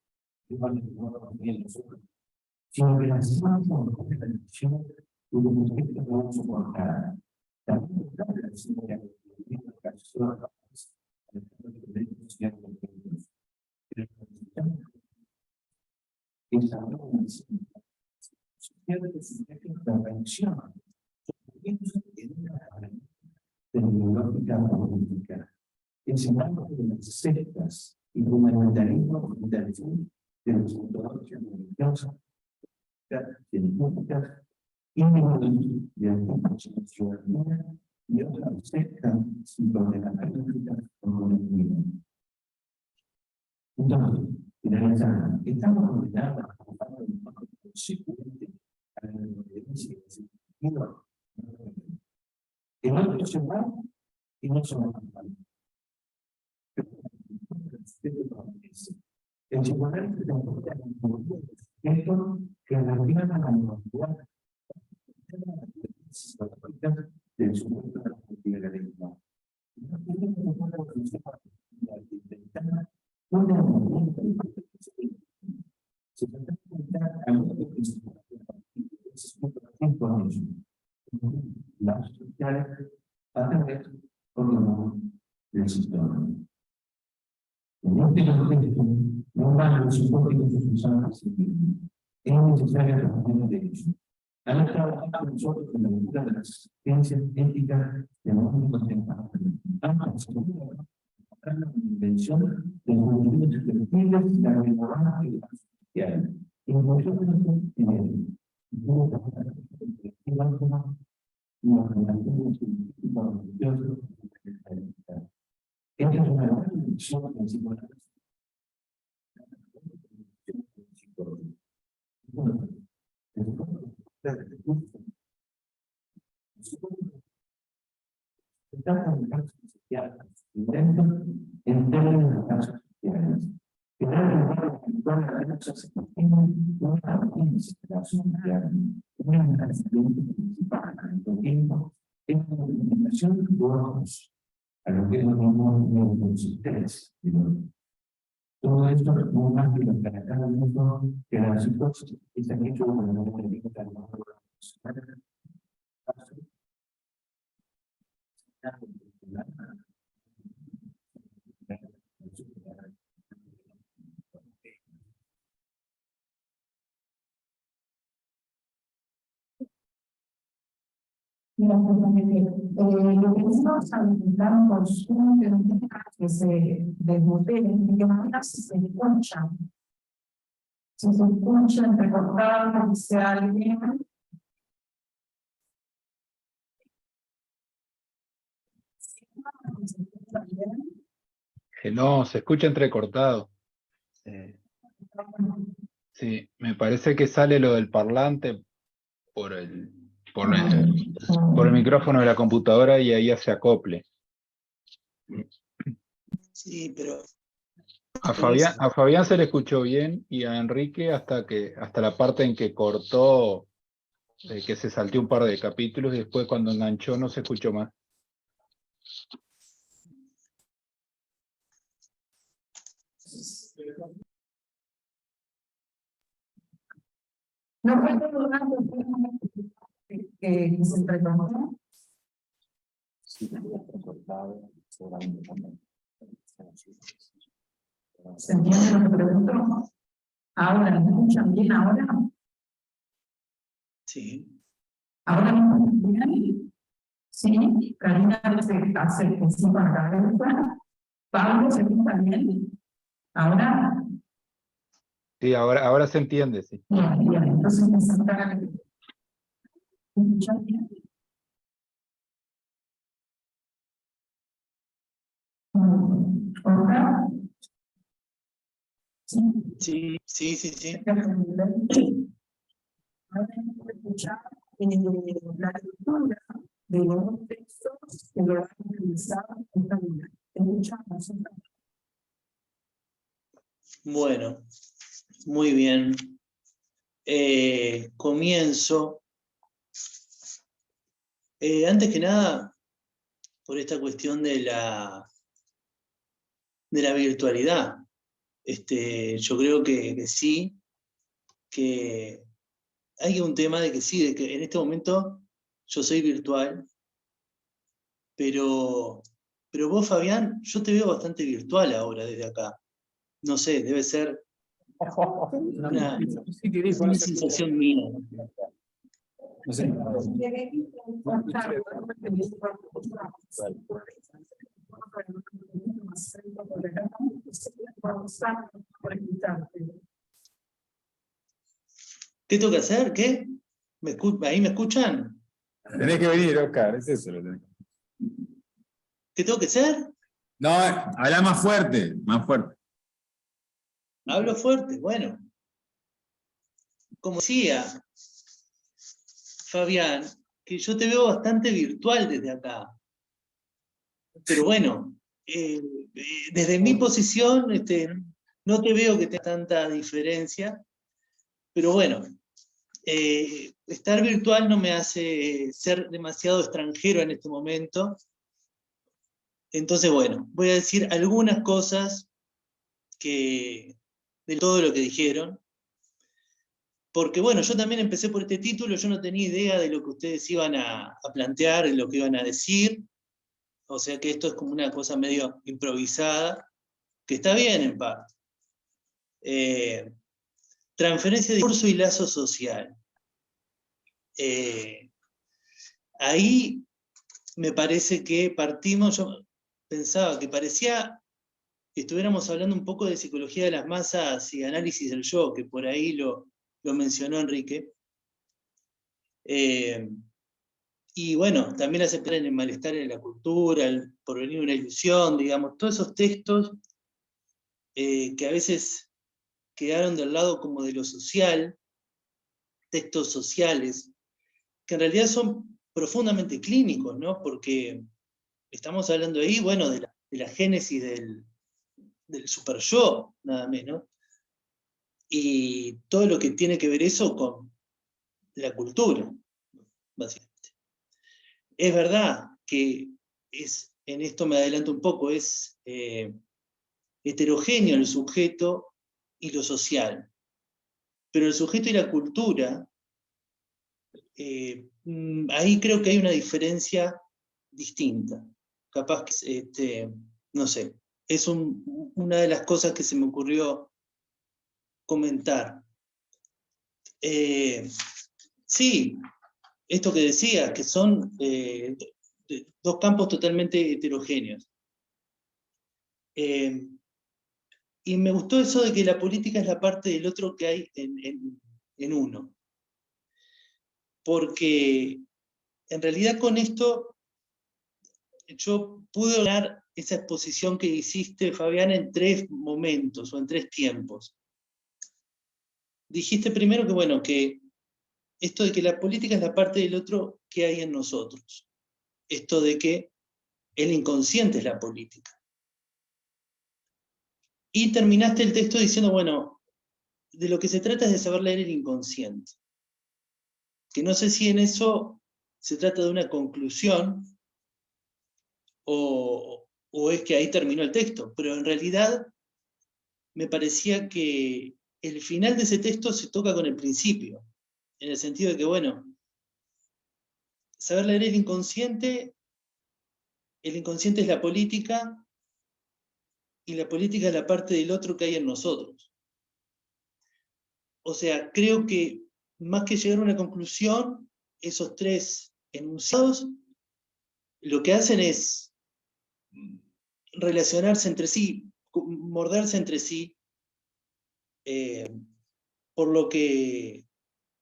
sino que las mismas con la decisión de los objetos no van a soportar. También está la decisión tecnológica política. Enseñando de las sectas y fundamentalismo de las ontologías religiosas, científicas y de la ciudadanía y otras sectas sobre la política comunitaria. Entonces, finalizando, estamos condenados a trabajar consecuente a la violencia y el sentido Esto se va y no se va. El psicoanálisis te enfoca en esto que arriba a la normalidad del supuesto liberalismo. No tiene que ver con el sistema de intentar una se trata de intentar algo que es con eso. Las sociedades a través del sistema. En este contexto, no van a los psicólogos que usan es necesario responder de ello. Han trabajado con nosotros en la lectura de las ciencias éticas de los mundos contemporáneos. Han conseguido la invención de los movimientos perspectivas y la memoria de la sociedad. Y nosotros en el esta es una gran lección en psicología. Estamos en casos sociales, intentos en términos de casos sociales. Que no es la casos en una institución una principal en tiempo en la comunicación de otros a lo que nos llamamos neuroconsistencia. Todo esto es un ámbito para cada uno que la psicosis está hecho de una manera directa. Lo que estamos alimentando consumo que se desbotellen, de qué manera se escuchan. Si se escucha entrecortado, dice alguien. No, se escucha entrecortado. Sí, me parece que sale lo del parlante por el micrófono de la computadora y ahí hace acople. Sí, pero A Fabián se le escuchó bien y a Enrique hasta la parte en que cortó, que se salteó un par de capítulos y después cuando enganchó no se escuchó más. No puedo durar que se entrecortó. ¿Se entiende lo que pregunto? Ahora, ¿me escuchan bien ahora? sí. ¿Ahora me escuchan bien? Sí, Karina hace que sí con la cabeza. Pablo, ¿se escucha bien? ¿Ahora? Sí, ahora se entiende, sí. Bien, entonces me sentará. ¿Me escuchan bien? ¿Ahora? Sí, sí, sí, sí. La lectura de los textos que lo han utilizado en esta vida. Escuchamos. Bueno, muy bien. Comienzo. Antes que nada, por esta cuestión de la virtualidad. Yo creo que sí, que hay un tema de que sí, de que en este momento yo soy virtual, pero vos, Fabián, yo te veo bastante virtual ahora desde acá. No sé, debe ser una sensación mía. No sé. ¿Qué tengo que hacer? ¿Qué? ¿Ahí me escuchan? Tenés que venir, Oscar, es eso. ¿Qué tengo que hacer? No, habla más fuerte, más fuerte. Hablo fuerte, bueno. Como decía, Fabián, que yo te veo bastante virtual desde acá. Pero bueno, desde mi posición, no te veo que tenga tanta diferencia, pero bueno, estar virtual no me hace ser demasiado extranjero en este momento. Entonces, bueno, voy a decir algunas cosas de todo lo que dijeron, porque bueno, yo también empecé por este título, yo no tenía idea de lo que ustedes iban a plantear, de lo que iban a decir, o sea que esto es como una cosa medio improvisada, que está bien en parte. Transferencia de discurso y lazo social. Ahí me parece que partimos, yo pensaba que parecía que estuviéramos hablando un poco de psicología de las masas y análisis del yo, que por ahí lo mencionó Enrique. Y bueno, también la aceptar en el malestar en la cultura, el porvenir de una ilusión, digamos, todos esos textos que a veces quedaron del lado como de lo social, textos sociales, que en realidad son profundamente clínicos, ¿no? Porque estamos hablando ahí, bueno, de la génesis del super yo, nada menos, y todo lo que tiene que ver eso con la cultura, básicamente. Es verdad que en esto me adelanto un poco, es heterogéneo el sujeto y lo social, pero el sujeto y la cultura, ahí creo que hay una diferencia distinta. Capaz que, no sé, es una de las cosas que se me ocurrió comentar. Sí, esto que decía, que son dos campos totalmente heterogéneos. Y me gustó eso de que la política es la parte del otro que hay en uno. Porque en realidad con esto yo pude hablar esa exposición que hiciste, Fabián, en 3 momentos o en 3 tiempos. Dijiste primero que, bueno, que esto de que la política es la parte del otro que hay en nosotros. Esto de que el inconsciente es la política. Y terminaste el texto diciendo, bueno, de lo que se trata es de saber leer el inconsciente. Que no sé si en eso se trata de una conclusión o es que ahí terminó el texto, pero en realidad me parecía que el final de ese texto se toca con el principio, en el sentido de que, bueno, saber leer el inconsciente es la política, y la política es la parte del otro que hay en nosotros. O sea, creo que más que llegar a una conclusión, esos 3 enunciados lo que hacen es relacionarse entre sí, morderse entre sí, por lo que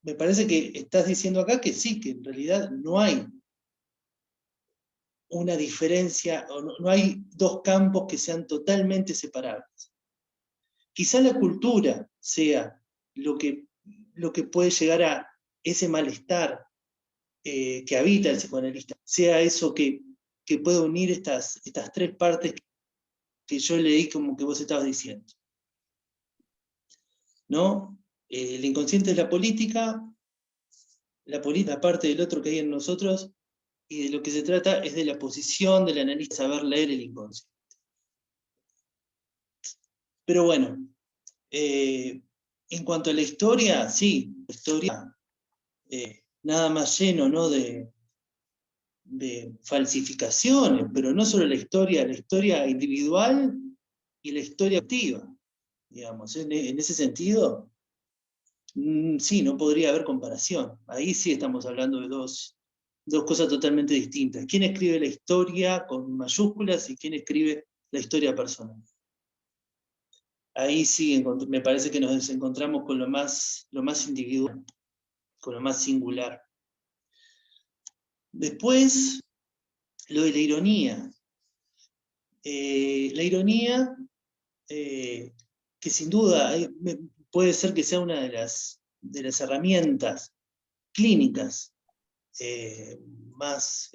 me parece que estás diciendo acá que sí, que en realidad no hay una diferencia, o no hay 2 campos que sean totalmente separables. Quizá la cultura sea lo que puede llegar a ese malestar que habita el psicoanalista, sea eso que puede unir estas 3 partes que yo leí como que vos estabas diciendo. ¿No? El inconsciente es la política parte del otro que hay en nosotros, y de lo que se trata es de la posición del analista, saber leer el inconsciente. Pero bueno, en cuanto a la historia, sí, la historia nada más lleno, ¿no?, de falsificaciones, pero no solo la historia individual y la historia activa, digamos. En ese sentido, sí, no podría haber comparación. Ahí sí estamos hablando de dos cosas totalmente distintas. ¿Quién escribe la historia con mayúsculas y quién escribe la historia personal? Ahí sí me parece que nos encontramos con lo más individual, con lo más singular. Después, lo de la ironía. La ironía, que sin duda puede ser que sea una de las herramientas clínicas más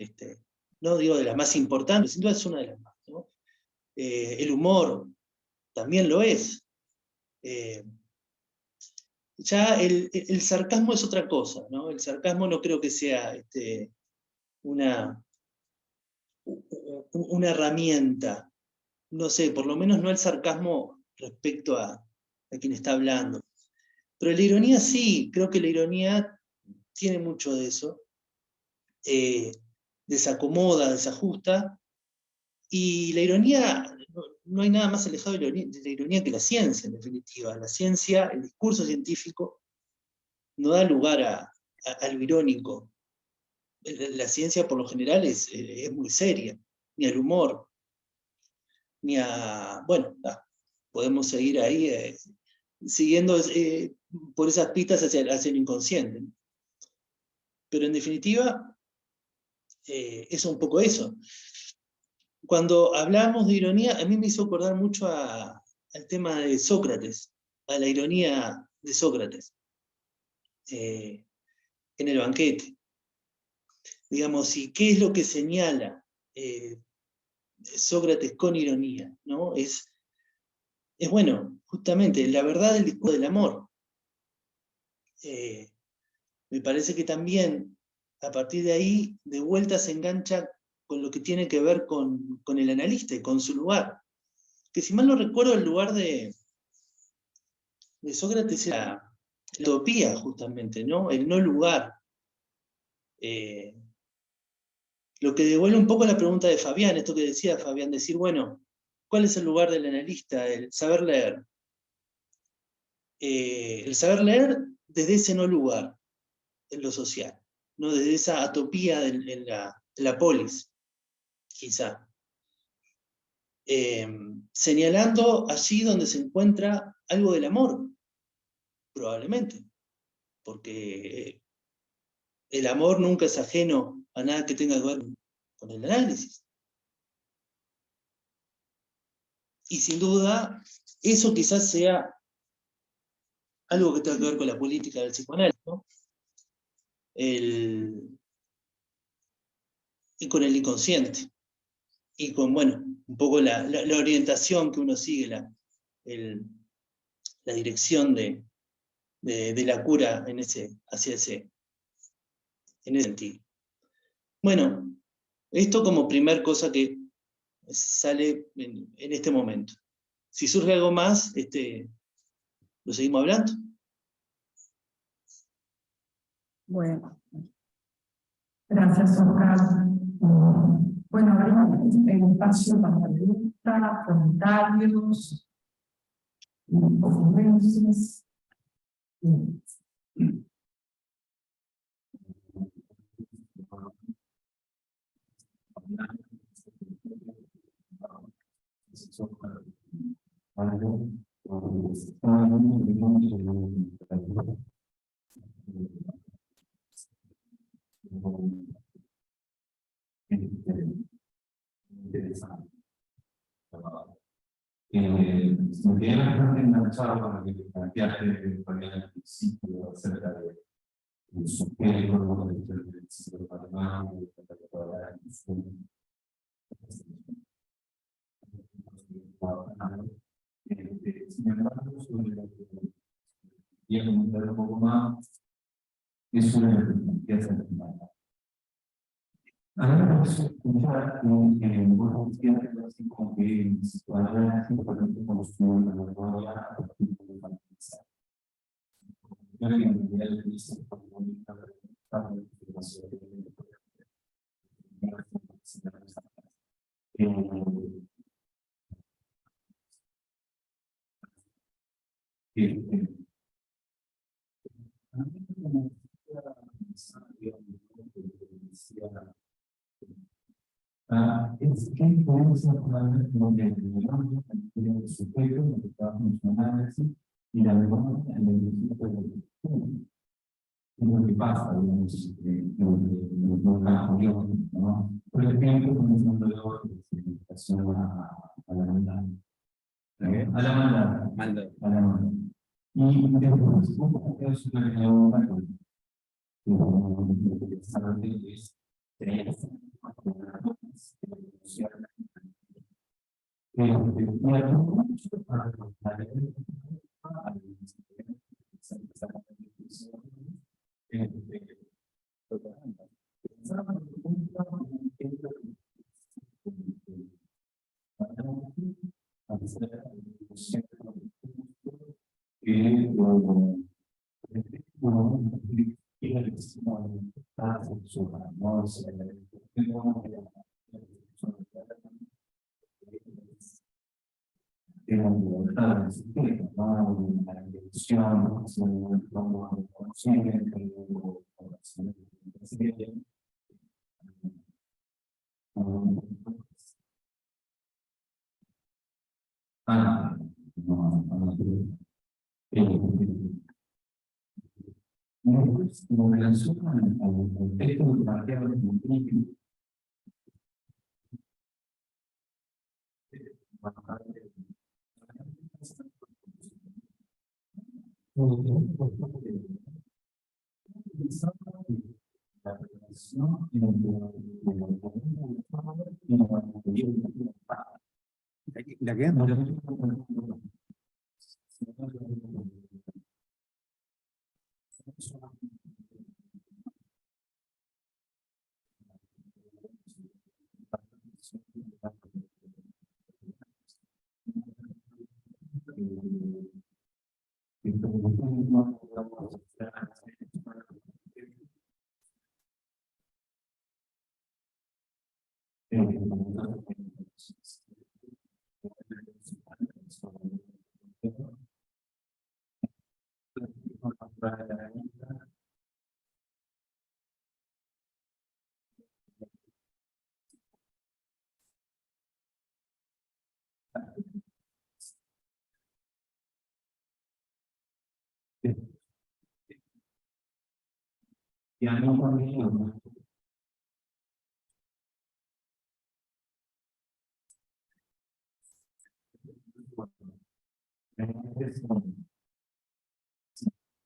no digo de las más importantes, sin duda es una de las más, ¿no? El humor también lo es. Ya el sarcasmo es otra cosa, ¿no? El sarcasmo no creo que sea una herramienta, no sé, por lo menos no el sarcasmo respecto a quien está hablando. Pero la ironía sí, creo que la ironía tiene mucho de eso. Desacomoda, desajusta, y la ironía, no hay nada más alejado de la ironía que la ciencia, en definitiva. La ciencia, el discurso científico, no da lugar a lo irónico. La ciencia, por lo general, es muy seria, ni al humor, ni a... Bueno, podemos seguir ahí siguiendo por esas pistas hacia el inconsciente. Pero en definitiva, es un poco eso. Cuando hablamos de ironía, a mí me hizo acordar mucho al tema de Sócrates, a la ironía de Sócrates, en el banquete. Digamos, ¿y qué es lo que señala Sócrates con ironía? ¿No? Es bueno, justamente, la verdad del discurso del amor. Me parece que también, a partir de ahí, de vuelta se engancha con lo que tiene que ver con el analista y con su lugar. Que si mal no recuerdo, el lugar de Sócrates era la utopía, justamente, ¿no? El no lugar. Lo que devuelve un poco la pregunta de Fabián, esto que decía Fabián, decir, bueno, ¿cuál es el lugar del analista? El saber leer. El saber leer desde ese no lugar, en lo social, ¿no? Desde esa atopía en la polis, quizá. Señalando allí donde se encuentra algo del amor, probablemente, porque el amor nunca es ajeno a nada que tenga que ver con el análisis. Y sin duda, eso quizás sea algo que tenga que ver con la política del psicoanálisis, ¿no? Y con el inconsciente. Y con, bueno, un poco la orientación que uno sigue, la dirección de la cura hacia ese sentido. Bueno, esto como primer cosa que sale en este momento. Si surge algo más, lo seguimos hablando. Bueno, gracias, Oscar. Bueno, abrimos el espacio para preguntas, comentarios, ocurrencias. Interesante. Me quedé bastante enganchado con lo que planteaste al principio acerca del sujeto, del ciclo patronal, de la discusión. Sin embargo, sobre lo que quería comentar un poco más, es sobre lo que planteas al final. A mí me parece escuchar vos decías así como que el psicoanálisis permite construir una memoria a partir de la infancia. Yo creo que en realidad lo dice como una pregunta de información es que podemos hablar de el sujeto, lo que está funcionando y la memoria en el principio de la es lo que pasa, digamos, ¿no? Por ejemplo, comenzando luego de significación a la maldad. A la maldad. Y después, un poco de eso que es Como relación al contexto que planteaba el principio, ¿La qué? ya no conmigo.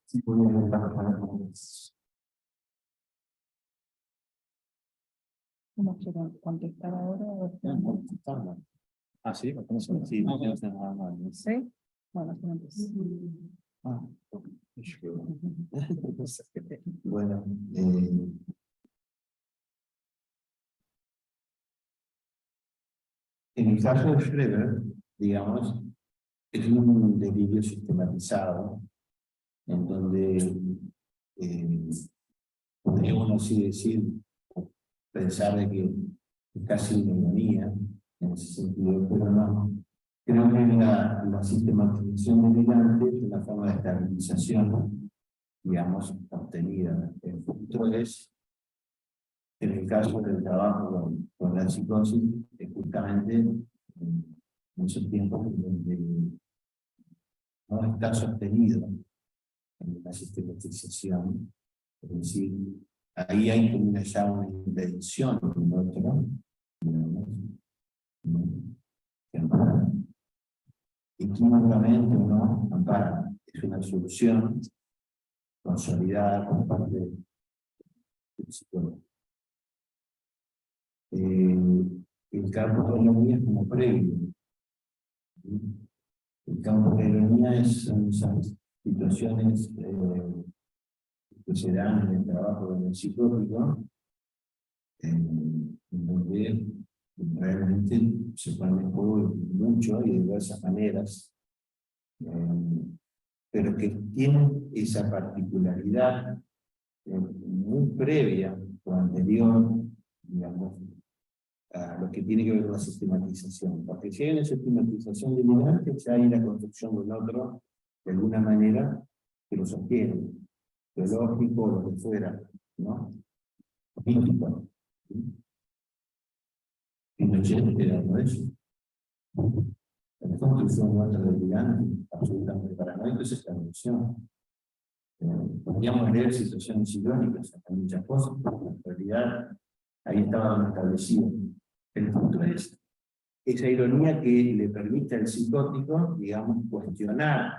Sí, podemos trabajar con eso. ¿Cómo quieren contestar ahora? Ah, sí, ¿cómo se llama? Sí, no tenemos nada más. ¿Sí? Bueno, entonces. Ah, bueno, en el caso de Schreber, digamos, es un delirio sistematizado, en donde podría uno así decir, pensar de que es casi una ironía en ese sentido, pero no. Creo que la sistematización delirante es una forma de estabilización, digamos, obtenida. El punto es, en el caso del trabajo con la psicosis, es justamente en esos tiempos donde no está sostenido en la sistematización, es decir, ahí hay como ya una invención en otro, digamos, que ampara. Equívocamente o no, ampara. Es una solución consolidada por parte del psicólogo. El campo de la ironía es como previo. El campo de la ironía son esas situaciones que se dan en el trabajo del psicólogo, en donde realmente se pone en juego mucho y de diversas maneras, pero que tienen esa particularidad muy previa o anterior, digamos, a lo que tiene que ver con la sistematización. Porque si hay una sistematización delirante, ya hay la construcción de un otro, de alguna manera, que lo sostiene, teológico, lo que fuera, ¿no? Político. Pinochet era uno de eso. La construcción de un otro delirante, absolutamente paranoico, es esta noción. Podríamos leer situaciones irónicas en muchas cosas, pero en realidad ahí estaba establecido. El punto es esa ironía que le permite al psicótico, digamos, cuestionar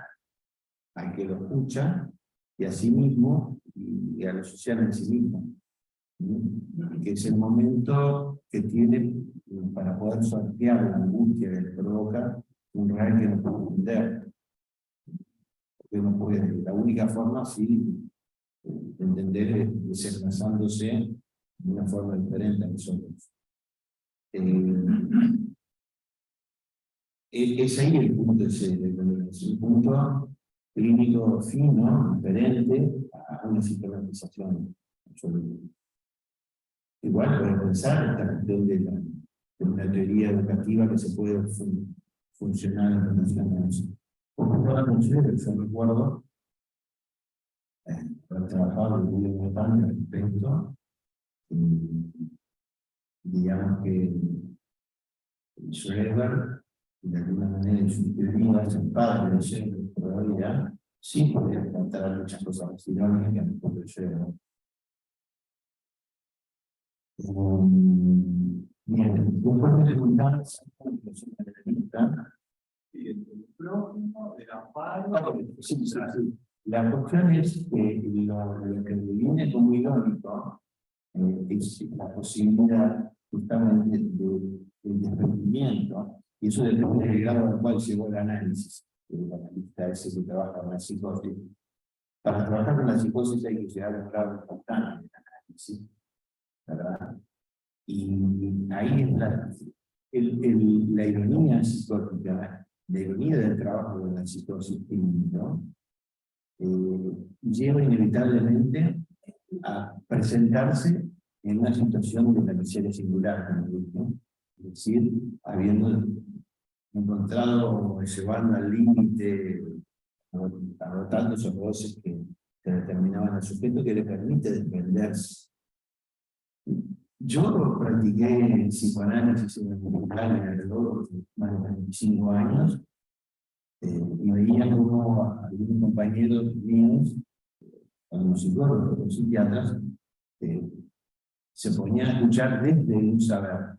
al que lo escucha y a sí mismo y a lo social en sí mismo. que es el momento que tiene para poder sortear la angustia que le provoca un real que no puede entender. Porque no puede, la única forma, sí, de entender es desplazándose de una forma diferente a nosotros. Es ahí el punto, es un punto clínico fino, diferente a una sistematización absoluta. Igual puede pensar esta cuestión de una teoría educativa que se puede funcionar en relación a eso. Porque toda la yo recuerdo haber trabajado en un importante respecto, digamos que Schroeder, de alguna manera en su teoría, es el padre de Schroeder, todavía sí podría plantear muchas cosas irónicas en el propio Schroeder. Bien, después de preguntar la cuestión es que lo que viene como irónico es la posibilidad justamente del desprendimiento, y eso depende del grado al cual llegó el análisis. El analista ese que trabaja con la psicosis. Para trabajar con la psicosis hay que llegar a un grado importante del análisis, ¿verdad? Y ahí está la ironía psicótica, la ironía del trabajo de la psicosis, ¿no? Lleva inevitablemente a presentarse en una situación de la miseria singular, ¿no? Es decir, habiendo encontrado, llevando al límite, agotando esos roces que determinaban al sujeto, que le permite desprenderse. Yo practiqué psicoanálisis en alrededor de más de 25 años, y veía como algunos compañeros míos, algunos psicólogos, los psiquiatras, se ponían a escuchar desde un saber,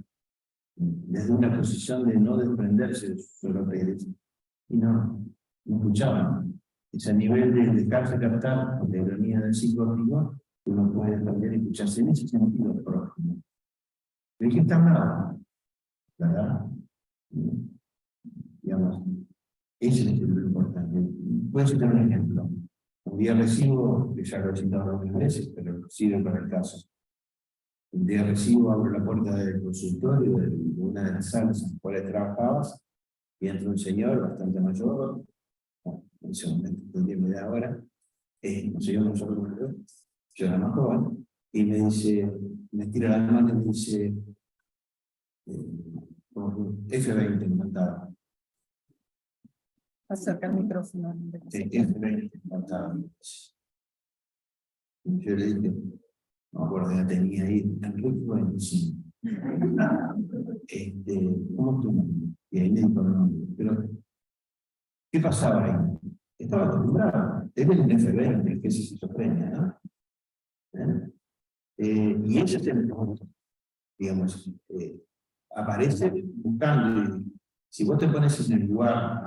desde una posición de no desprenderse de sus europeos, y no escuchaban. Es a nivel de dejarse captar por la ironía del psicótico que uno puede también escucharse en ese sentido próximo. Pero es que está bravo, ¿verdad? Digamos, ese es lo importante. Voy a citar un ejemplo. Un día recibo, que ya lo he citado varias veces, pero sirve para el caso. Un día recibo, abro la puerta del consultorio de una de las salas en las cuales trabajabas, y entra un señor bastante mayor, en ese momento tendría media hora, un señor mayor, yo era más joven, y me dice, me tira la mano y me dice, F20 me contaba. Acerca el micrófono. F20 me contaba. Yo le dije, no me acuerdo, ya tenía ahí, Enrique 25. ¿Cómo es tu nombre? Y ahí me dijo el nombre. Pero, ¿qué pasaba ahí? Estaba acostumbrado. Él es un F20, que es esquizofrenia, ¿no? Y ese es el punto, digamos, aparece buscando, y si vos te pones en el lugar,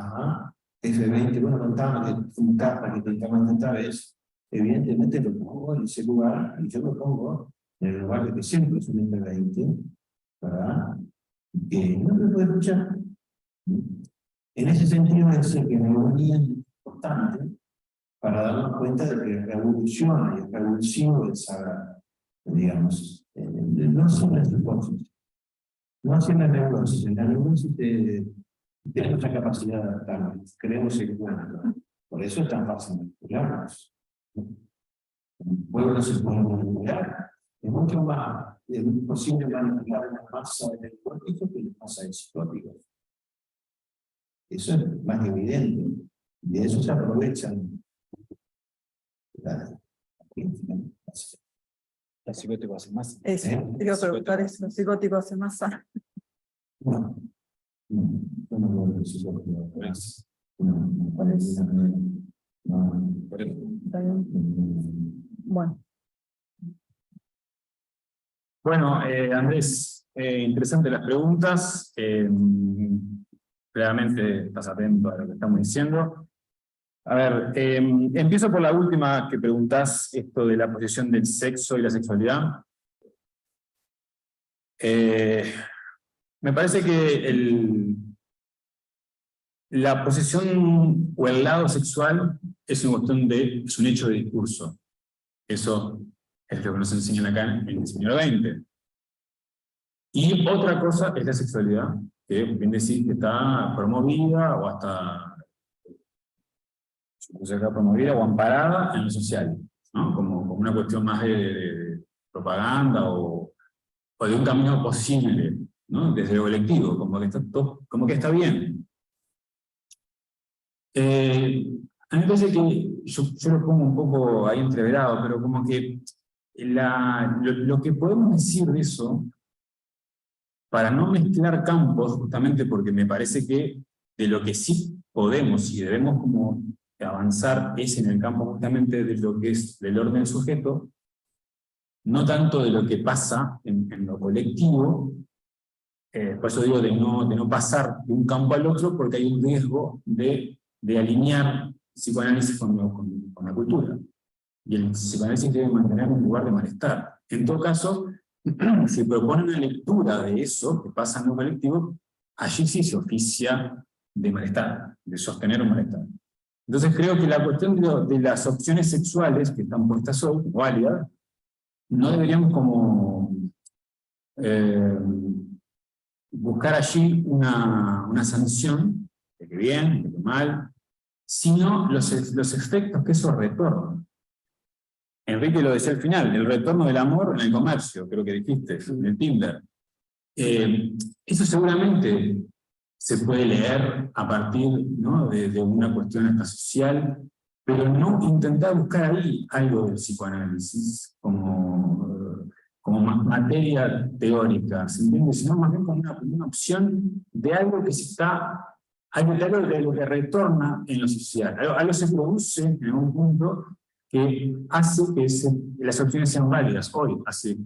F20, bueno, contame que un tapa que te llaman esta vez, evidentemente lo pongo en ese lugar, y yo lo pongo en el lugar de que siempre es un F20, ¿verdad? Que no me puede escuchar. En ese sentido, es que la ironía es importante para darnos cuenta de que revoluciona y es revulsivo el saber, digamos, no solo en psicosis, no solo en neurosis. En la neurosis tenemos la capacidad de adaptarnos, creemos el cuento, por eso es tan fácil manipularnos. Un pueblo se puede manipular, es mucho más posible manipular una masa de neuróticos que una masa de psicóticos. Eso es más que evidente, y de eso se aprovechan. La psicótico hace más. Eso, te iba a preguntar eso, el psicótico hace masa. No, no, el psicótico. Bueno. Bueno, Andrés, interesantes las preguntas. Claramente estás atento a lo que estamos diciendo. A ver, empiezo por la última que preguntás, esto de la posición del sexo y la sexualidad. Me parece que la posesión o el lado sexual es es un hecho de discurso. Eso es lo que nos enseñan acá en el siglo XX. Y otra cosa es la sexualidad, que bien decir que está promovida o hasta promovida o amparada en lo social, ¿no? Como una cuestión más de propaganda o de un camino posible, ¿no? Desde lo colectivo, como que está bien. A mí me parece que yo lo pongo un poco ahí entreverado, pero como que lo que podemos decir de eso, para no mezclar campos, justamente porque me parece que de lo que sí podemos y debemos como avanzar es en el campo justamente de lo que es del orden sujeto, no tanto de lo que pasa en lo colectivo. Por eso digo de no pasar de un campo al otro, porque hay un riesgo de alinear psicoanálisis con la cultura. Y el psicoanálisis debe mantener un lugar de malestar. En todo caso, si propone una lectura de eso que pasa en lo colectivo, allí sí se oficia de malestar, de sostener un malestar. Entonces creo que la cuestión de las opciones sexuales que están puestas hoy, válidas, no deberíamos como buscar allí una sanción, de que bien, de que mal, sino los efectos que eso retorna. Enrique lo decía al final, el retorno del amor en el comercio, creo que dijiste, en el Tinder. Eso seguramente se puede leer a partir, ¿no? de una cuestión hasta social, pero no intentar buscar ahí algo del psicoanálisis como materia teórica, ¿se entiende? Sino más bien como una opción de algo que algo de lo que retorna en lo social. Algo se produce en un punto que hace que las opciones sean válidas. Hoy, hace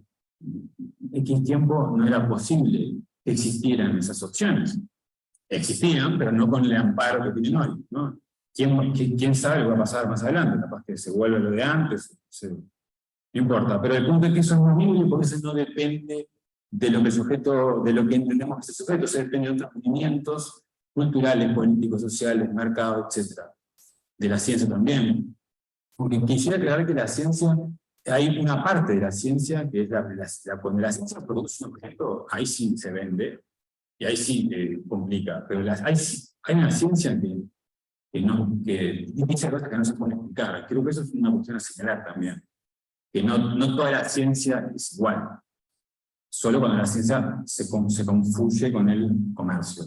X tiempo, no era posible que existieran esas opciones. Existían, pero no con el amparo que tienen hoy, ¿no? ¿Quién sabe lo que va a pasar más adelante? Capaz que se vuelve lo de antes, no importa. Pero el punto es que eso es movible porque eso no depende de lo que el sujeto, de lo que entendemos que es el sujeto, se depende de otros movimientos culturales, políticos, sociales, mercados, etc. De la ciencia también. Porque quisiera aclarar que la ciencia, hay una parte de la ciencia que es cuando la ciencia produce un objeto, ahí sí se vende, y ahí sí complica, pero hay una ciencia que dice cosas que no se pueden explicar. Creo que eso es una cuestión a señalar también, que no toda la ciencia es igual, solo cuando la ciencia se confunde con el comercio.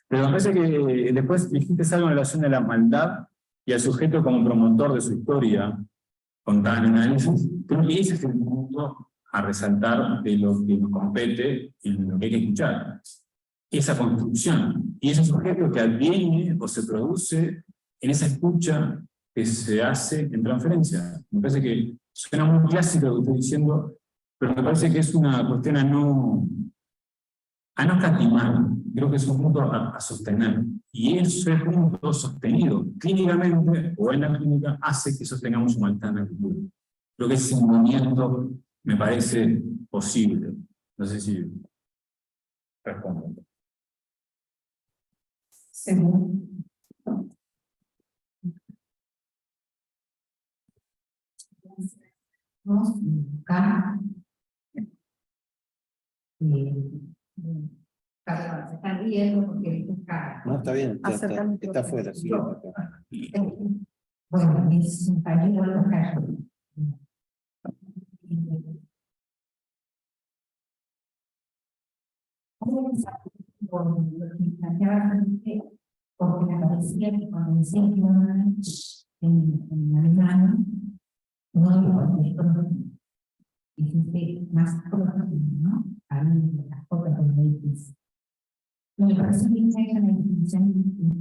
Pero me parece que después dijiste algo en relación a la maldad y al sujeto como promotor de su historia, contada en análisis. Creo que ese es el punto a resaltar de lo que nos compete y lo que hay que escuchar. Esa construcción y ese sujeto que adviene o se produce en esa escucha que se hace en transferencia. Me parece que suena muy clásico lo que estoy diciendo, pero me parece que es una cuestión a no escatimar. Creo que es un punto a sostener. Y ese punto sostenido clínicamente o en la clínica hace que sostengamos un malestar en el futuro. Creo que ese movimiento me parece posible. No sé si respondo. Según vamos a buscar perdón, se está riendo porque No, está bien, está afuera. Sí, bueno, es un pañuelo cayó. Por lo que planteaba antes, porque me parecía que cuando decía que iban en alemán, no dijiste más cosas, ¿no? Ahí las cosas donde dices. Me parece que esa es una definición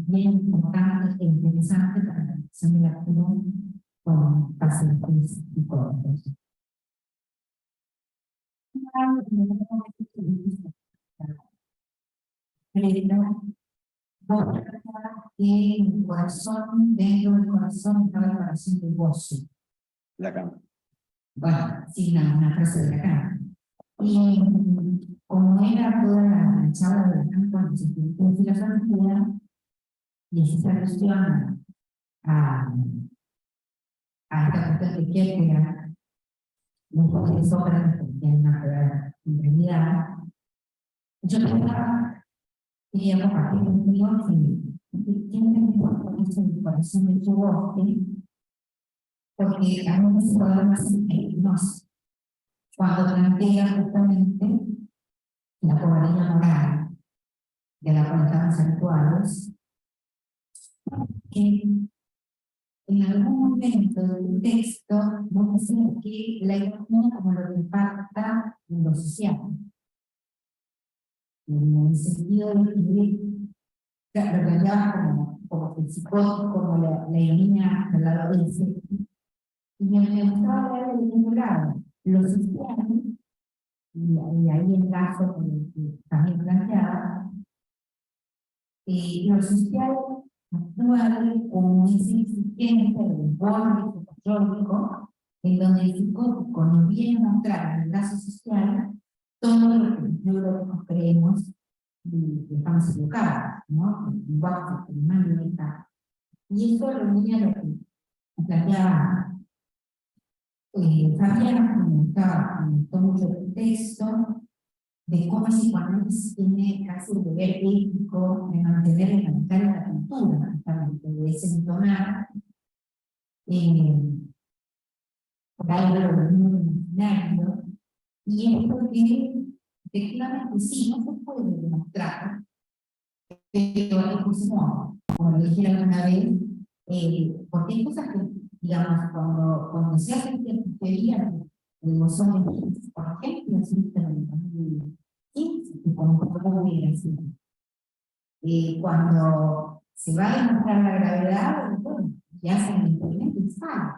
bien importante e interesante para la definición de la acción con pacientes y cosas. Pero que el corazón, dentro del corazón, estaba el corazón de gozo. La cama. Bueno, sí, una frase de la cama. Y como era toda la charla de campo en filosofía, y esa alusión a esta cuestión de Kierkegaard, un poco de Sócrates, que tiene una verdad en realidad, yo quería compartir contigo que tiene que ver con esto del corazón de tu bosque, porque a mí me podemos cuando plantea justamente la cobardía moral de las conectadas actuales, que en algún momento del texto vos decís que la ironía como lo que impacta en lo social, en el sentido de escribir, lo planteabas como el psicótico, como la ironía del lado del sexo. Y me gustaba hablar del mismo lado, lo social, y ahí enlazo con el que también planteaba, lo social actual como esa exigencia del borde psicológico, en donde el psicótico nos viene a mostrar en el caso social todo lo que los neurólogos creemos y que estamos equivocados, ¿no? Igual que el humano está. Y eso reunía lo que planteaba Fabián, me gustó mucho el texto, de cómo el psicoanálisis tiene casi el deber ético de mantener el capital de la cultura, justamente, de desentonar por algo de lo imaginario, y es porque efectivamente sí, no se puede demostrar, pero es como lo dije alguna vez, porque hay cosas que, digamos, cuando se hacen teorías de los hombres, por ejemplo, existe en el 2015, que como hubiera sido. Cuando se va a demostrar la gravedad, bueno, ya hacen el experimento y sale.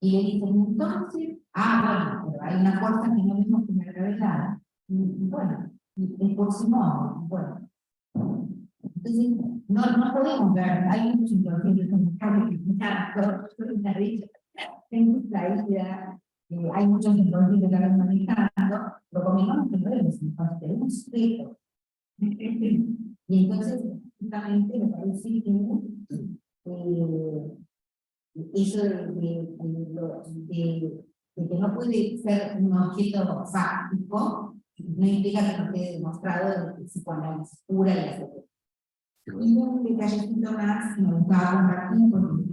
Y le dicen, entonces, bueno, pero hay una fuerza que no vemos con la gravedad. Y bueno, es por sí modo, bueno. Entonces, no podemos ver, hay muchos inconvenientes con los cables que una risa, tengo traída, hay muchos inconvenientes que están manejando, pero convengamos que no debemos entonces, un sujeto. Y entonces, justamente me parece que eso de que no puede ser un objeto fáctico, no implica que no quede demostrado el psicoanálisis pura y la. Y un detallecito más que me gustaba compartir, porque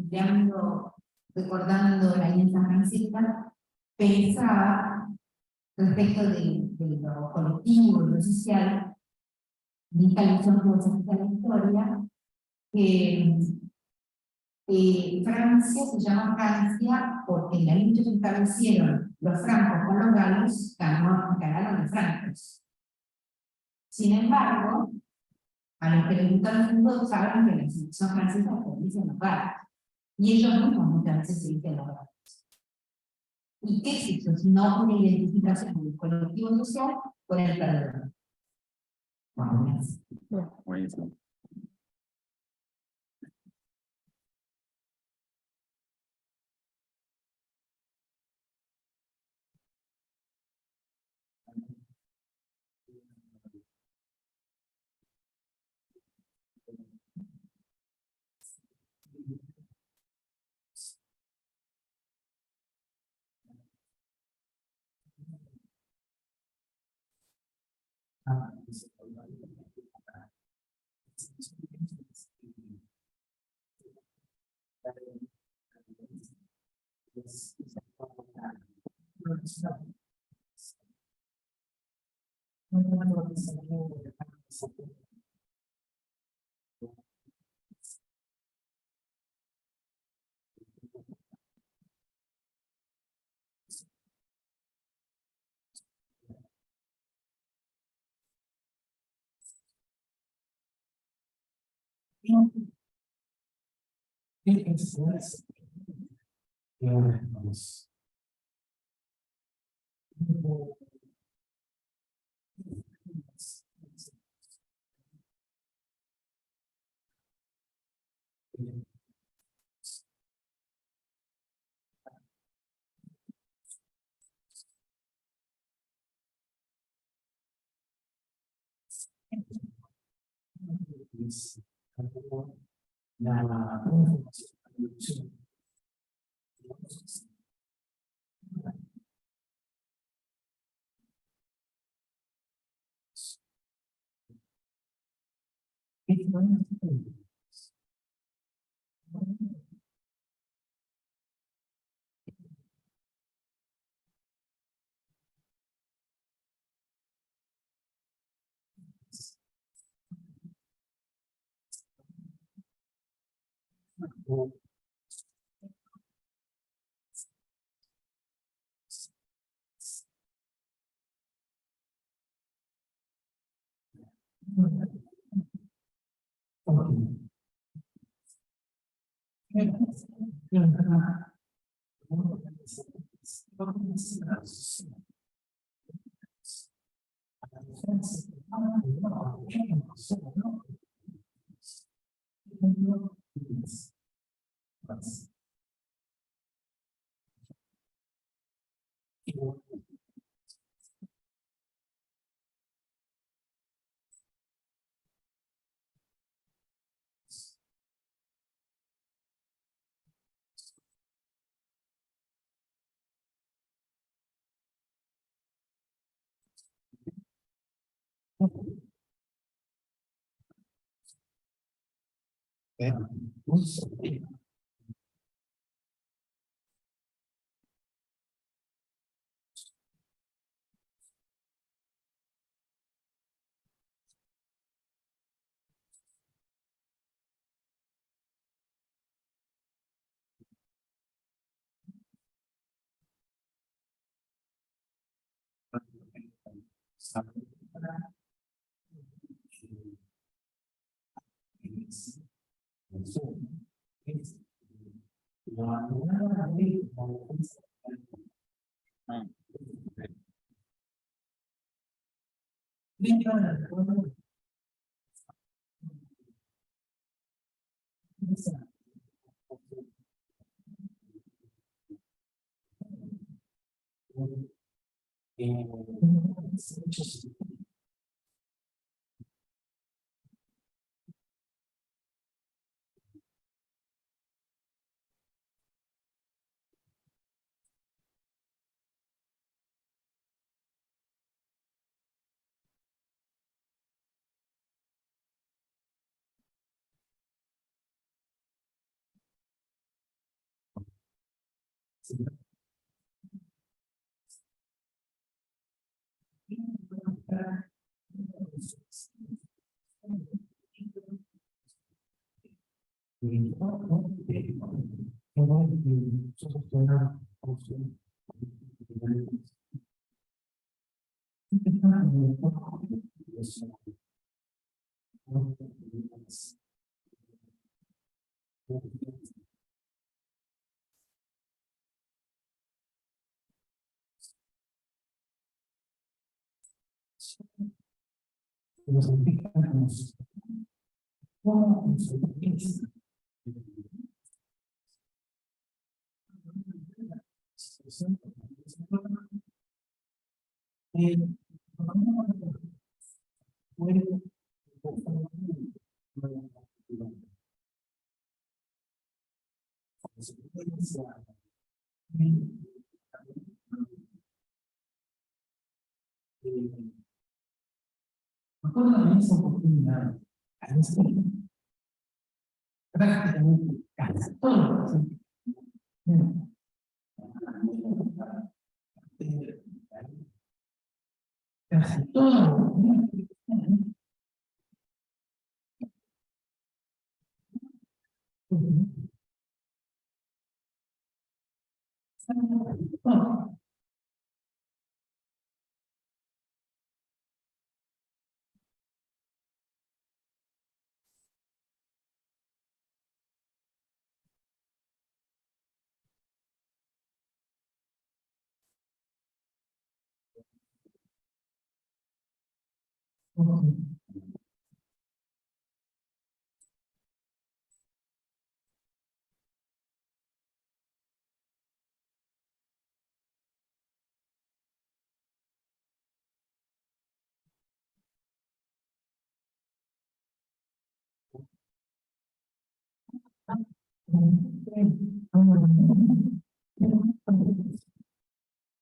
recordando la alianza francesa, pensaba respecto de lo colectivo, de lo social, de esta visión filosófica de la historia, que Francia se llama Francia porque en la lucha que establecieron los francos con los galos, ganaron los francos. Sin embargo, a los que les gustan los fútbol saben que la institución francesa se dicen los galos. Y ellos mismos muchas veces se dicen los galos. ¿Y qué es eso? Si no una identificación del colectivo social con el perdedor. Buenísimo.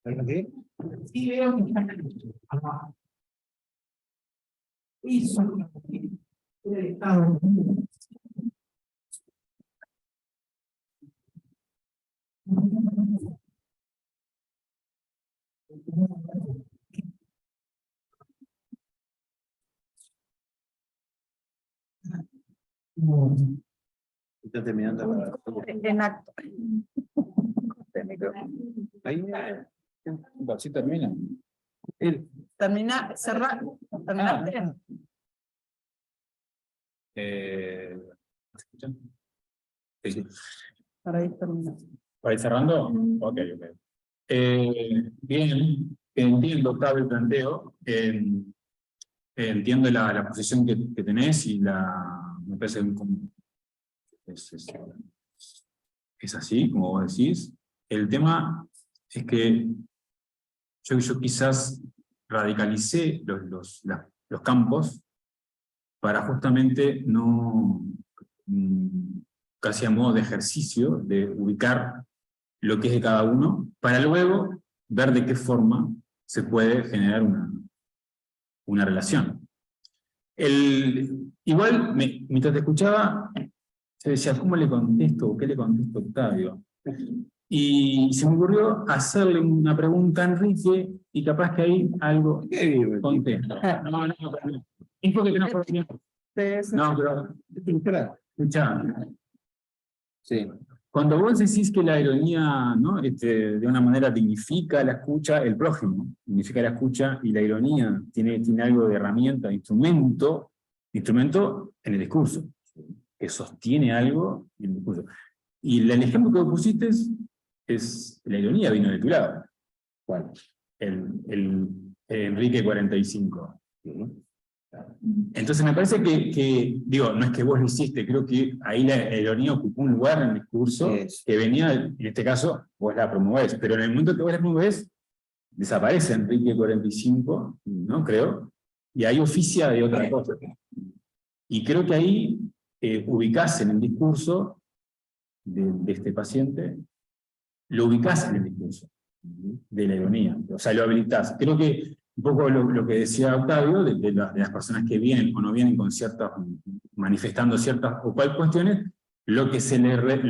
¿Verdad qué? Sí, veo que están hizo el Estado. Está terminando la... En acto. Ahí, Así termina. Termina, cerrar, terminaste. ¿Me escuchan? Sí. Para ir terminando. ¿Para ir cerrando? Ok. Bien, entiendo, Octavio, el planteo. Entiendo la posición que tenés y me parece es así, como vos decís. El tema es que yo quizás radicalicé los campos para justamente no, casi a modo de ejercicio, de ubicar lo que es de cada uno, para luego ver de qué forma se puede generar una relación. Igual, mientras te escuchaba, se decía, ¿cómo le contesto? ¿Qué le contesto a Octavio? Y se me ocurrió hacerle una pregunta a Enrique y capaz que ahí algo contesto. No, es porque no fue bien. No, pero escuchá. Sí. Cuando vos decís que la ironía, ¿no? De una manera dignifica la escucha, el prójimo dignifica la escucha, y la ironía tiene algo de herramienta, de instrumento en el discurso, que sostiene algo en el discurso. Y el ejemplo que vos pusiste es la ironía vino de tu lado. ¿Cuál? El Enrique 45. Entonces me parece digo, no es que vos lo hiciste, creo que ahí la ironía ocupó un lugar en el discurso que venía, en este caso, vos la promovés, pero en el momento que vos la promovés, desaparece Enrique 45, ¿no? Creo, y ahí oficia de otra cosa. Y creo que ahí ubicás en el discurso de este paciente, lo ubicás en el discurso de la ironía, o sea, lo habilitás. Creo que un poco lo que decía Octavio, de las personas que vienen o no vienen con ciertas, manifestando ciertas o cual cuestiones, lo que se les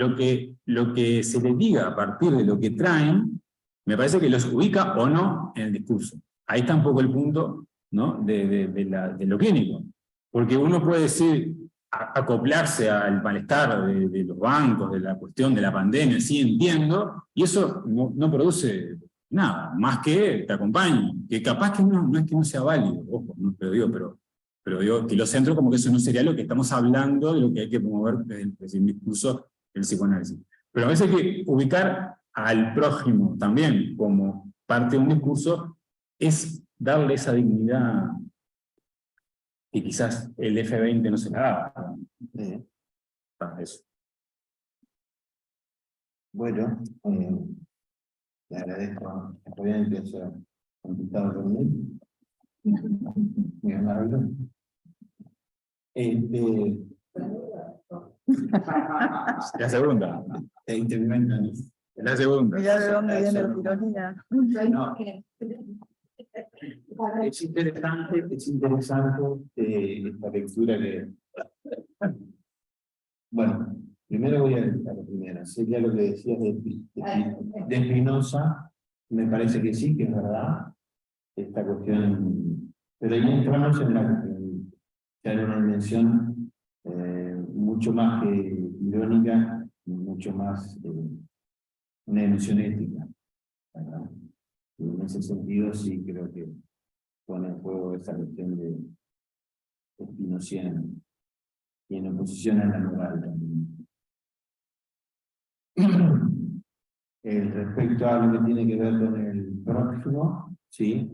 diga a partir de lo que traen, me parece que los ubica o no en el discurso. Ahí está un poco el punto, ¿no? de lo clínico. Porque uno puede decir, acoplarse al malestar de los bancos, de la cuestión de la pandemia, sí entiendo, y eso no produce nada, más que te acompañe, que capaz que no es que no sea válido, ojo, no te lo digo, pero digo que lo centro como que eso no sería lo que estamos hablando, de lo que hay que promover desde el discurso del psicoanálisis. Pero a veces hay que ubicar al prójimo también como parte de un discurso, es darle esa dignidad que quizás el F20 no se la da. Eso. Bueno, le agradezco a Fabián que haya contestado conmigo. Muy amable. La segunda. La segunda. Mira de dónde viene la ironía. No. Es interesante esta lectura que... Bueno, primero voy a la primera. Sería lo que decías de Spinoza, me parece que sí, que es verdad, esta cuestión, pero ahí entramos en una dimensión mucho más irónica, mucho más una dimensión ética, ¿verdad? Y en ese sentido sí creo que pone en juego esa cuestión de espinociana y en oposición a la moral también. Respecto a lo que tiene que ver con el próximo, sí,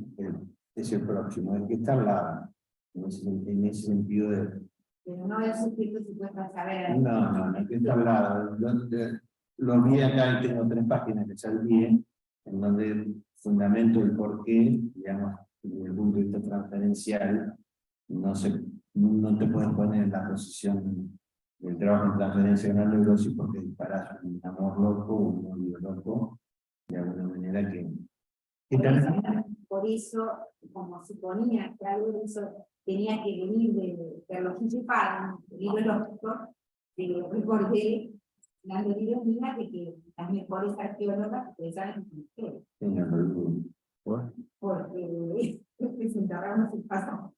es el próximo, el que está al lado, en ese sentido de... Pero no es sujeto supuesto saber. No, el que está al lado. Lo vi acá y tengo 3 páginas que ya olvidé, en donde fundamento el por qué, digamos, desde el punto de vista transferencial, no te puedes poner en la posición el trabajo en transferencia de una neurosis porque disparas un amor loco, un odio loco, de alguna manera que Por eso, como suponía que algo de eso tenía que venir de los principales, del libro lógico, recordé la ironía de que las mejores arqueólogas saben que porque presentábamos el pasado.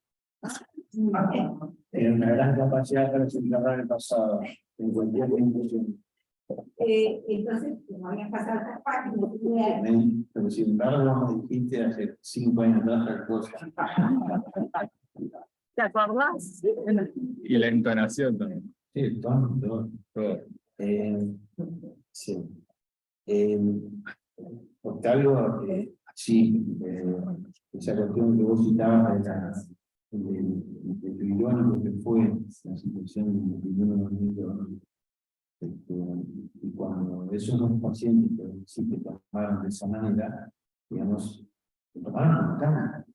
tiene una gran capacidad para desenterrar el pasado en cualquier intención. Entonces, como habían pasado estas páginas, Pero sin embargo, como dijiste hace 5 años atrás, tal cosa. ¿Te acordás? Y la entonación también. Sí, todo. Sí. Octavio, sí, esa cuestión que vos citabas de irónico que fue la situación del primer momento, y cuando esos dos pacientes que sí que tomaron de esa manera, digamos, lo tomaron con calma,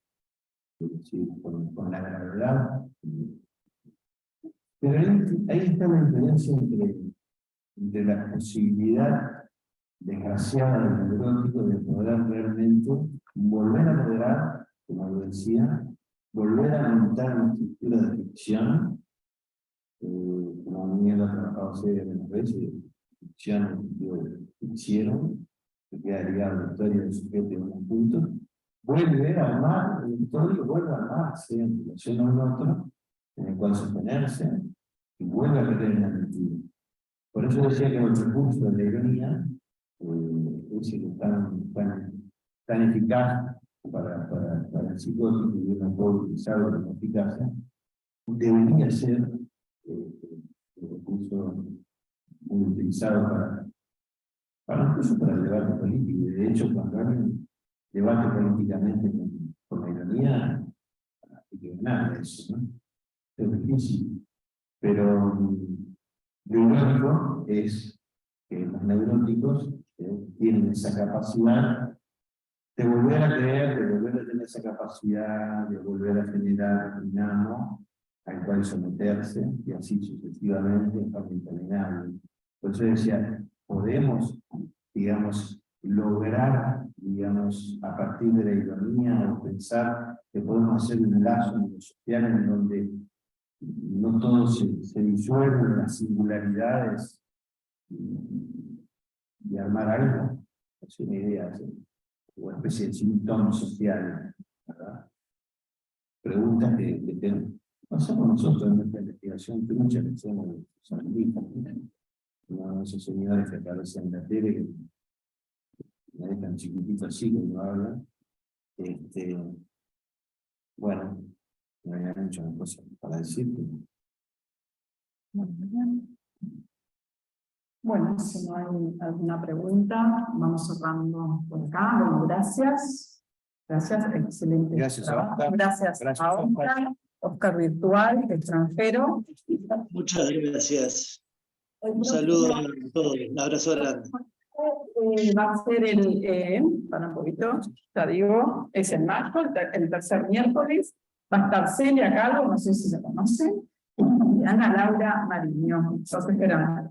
con la gravedad. Pero ahí está la diferencia entre la posibilidad desgraciada del neurótico de poder realmente volver a moderar, como lo decía, volver a montar una estructura de ficción, como Miguel ha trabajado seriamente veces, ficción que hicieron, que queda ligado a la historia del sujeto en un punto, vuelve a armar el historia, vuelve a armarse en relación a un otro, en el cual sostenerse, y vuelve a creer en la mentira. Por eso decía que el recurso de la ironía es tan eficaz para el psicótico y uno puede utilizarlo como eficacia, debería ser el recurso muy utilizado incluso para el debate político. Y de hecho, cuando alguien debate políticamente con la ironía, hay que ganar eso, ¿no? Es difícil. Pero lo irónico es que los neuróticos tienen esa capacidad de volver a creer, de volver a tener esa capacidad, de volver a generar un dinamo al cual someterse, y así sucesivamente en forma interminable. Por eso decía, podemos, digamos, lograr, digamos, a partir de la ironía, o pensar que podemos hacer un lazo social en donde no todo se disuelve en las singularidades y armar algo, es una idea, una especie de síntoma social, ¿verdad? Preguntas que tenemos. No somos nosotros en nuestra investigación, que muchas veces son listas, ¿no? Esos señores que aparecen en la tele, que me dejan chiquitito así cuando hablan. Bueno, no había muchas cosas para decir. Bueno, si no hay alguna pregunta, vamos cerrando por acá. Bueno, gracias. Gracias, excelente. Gracias, trabajo. Oscar. Gracias Gracias, a Oscar virtual, extranjero. Muchas gracias. Un saludo a todos, un abrazo grande. Va a ser para un poquito, ya digo, es en mayo, el tercer miércoles. Va a estar Celia a cargo, no sé si se conocen, y Ana Laura Mariño. Los esperamos.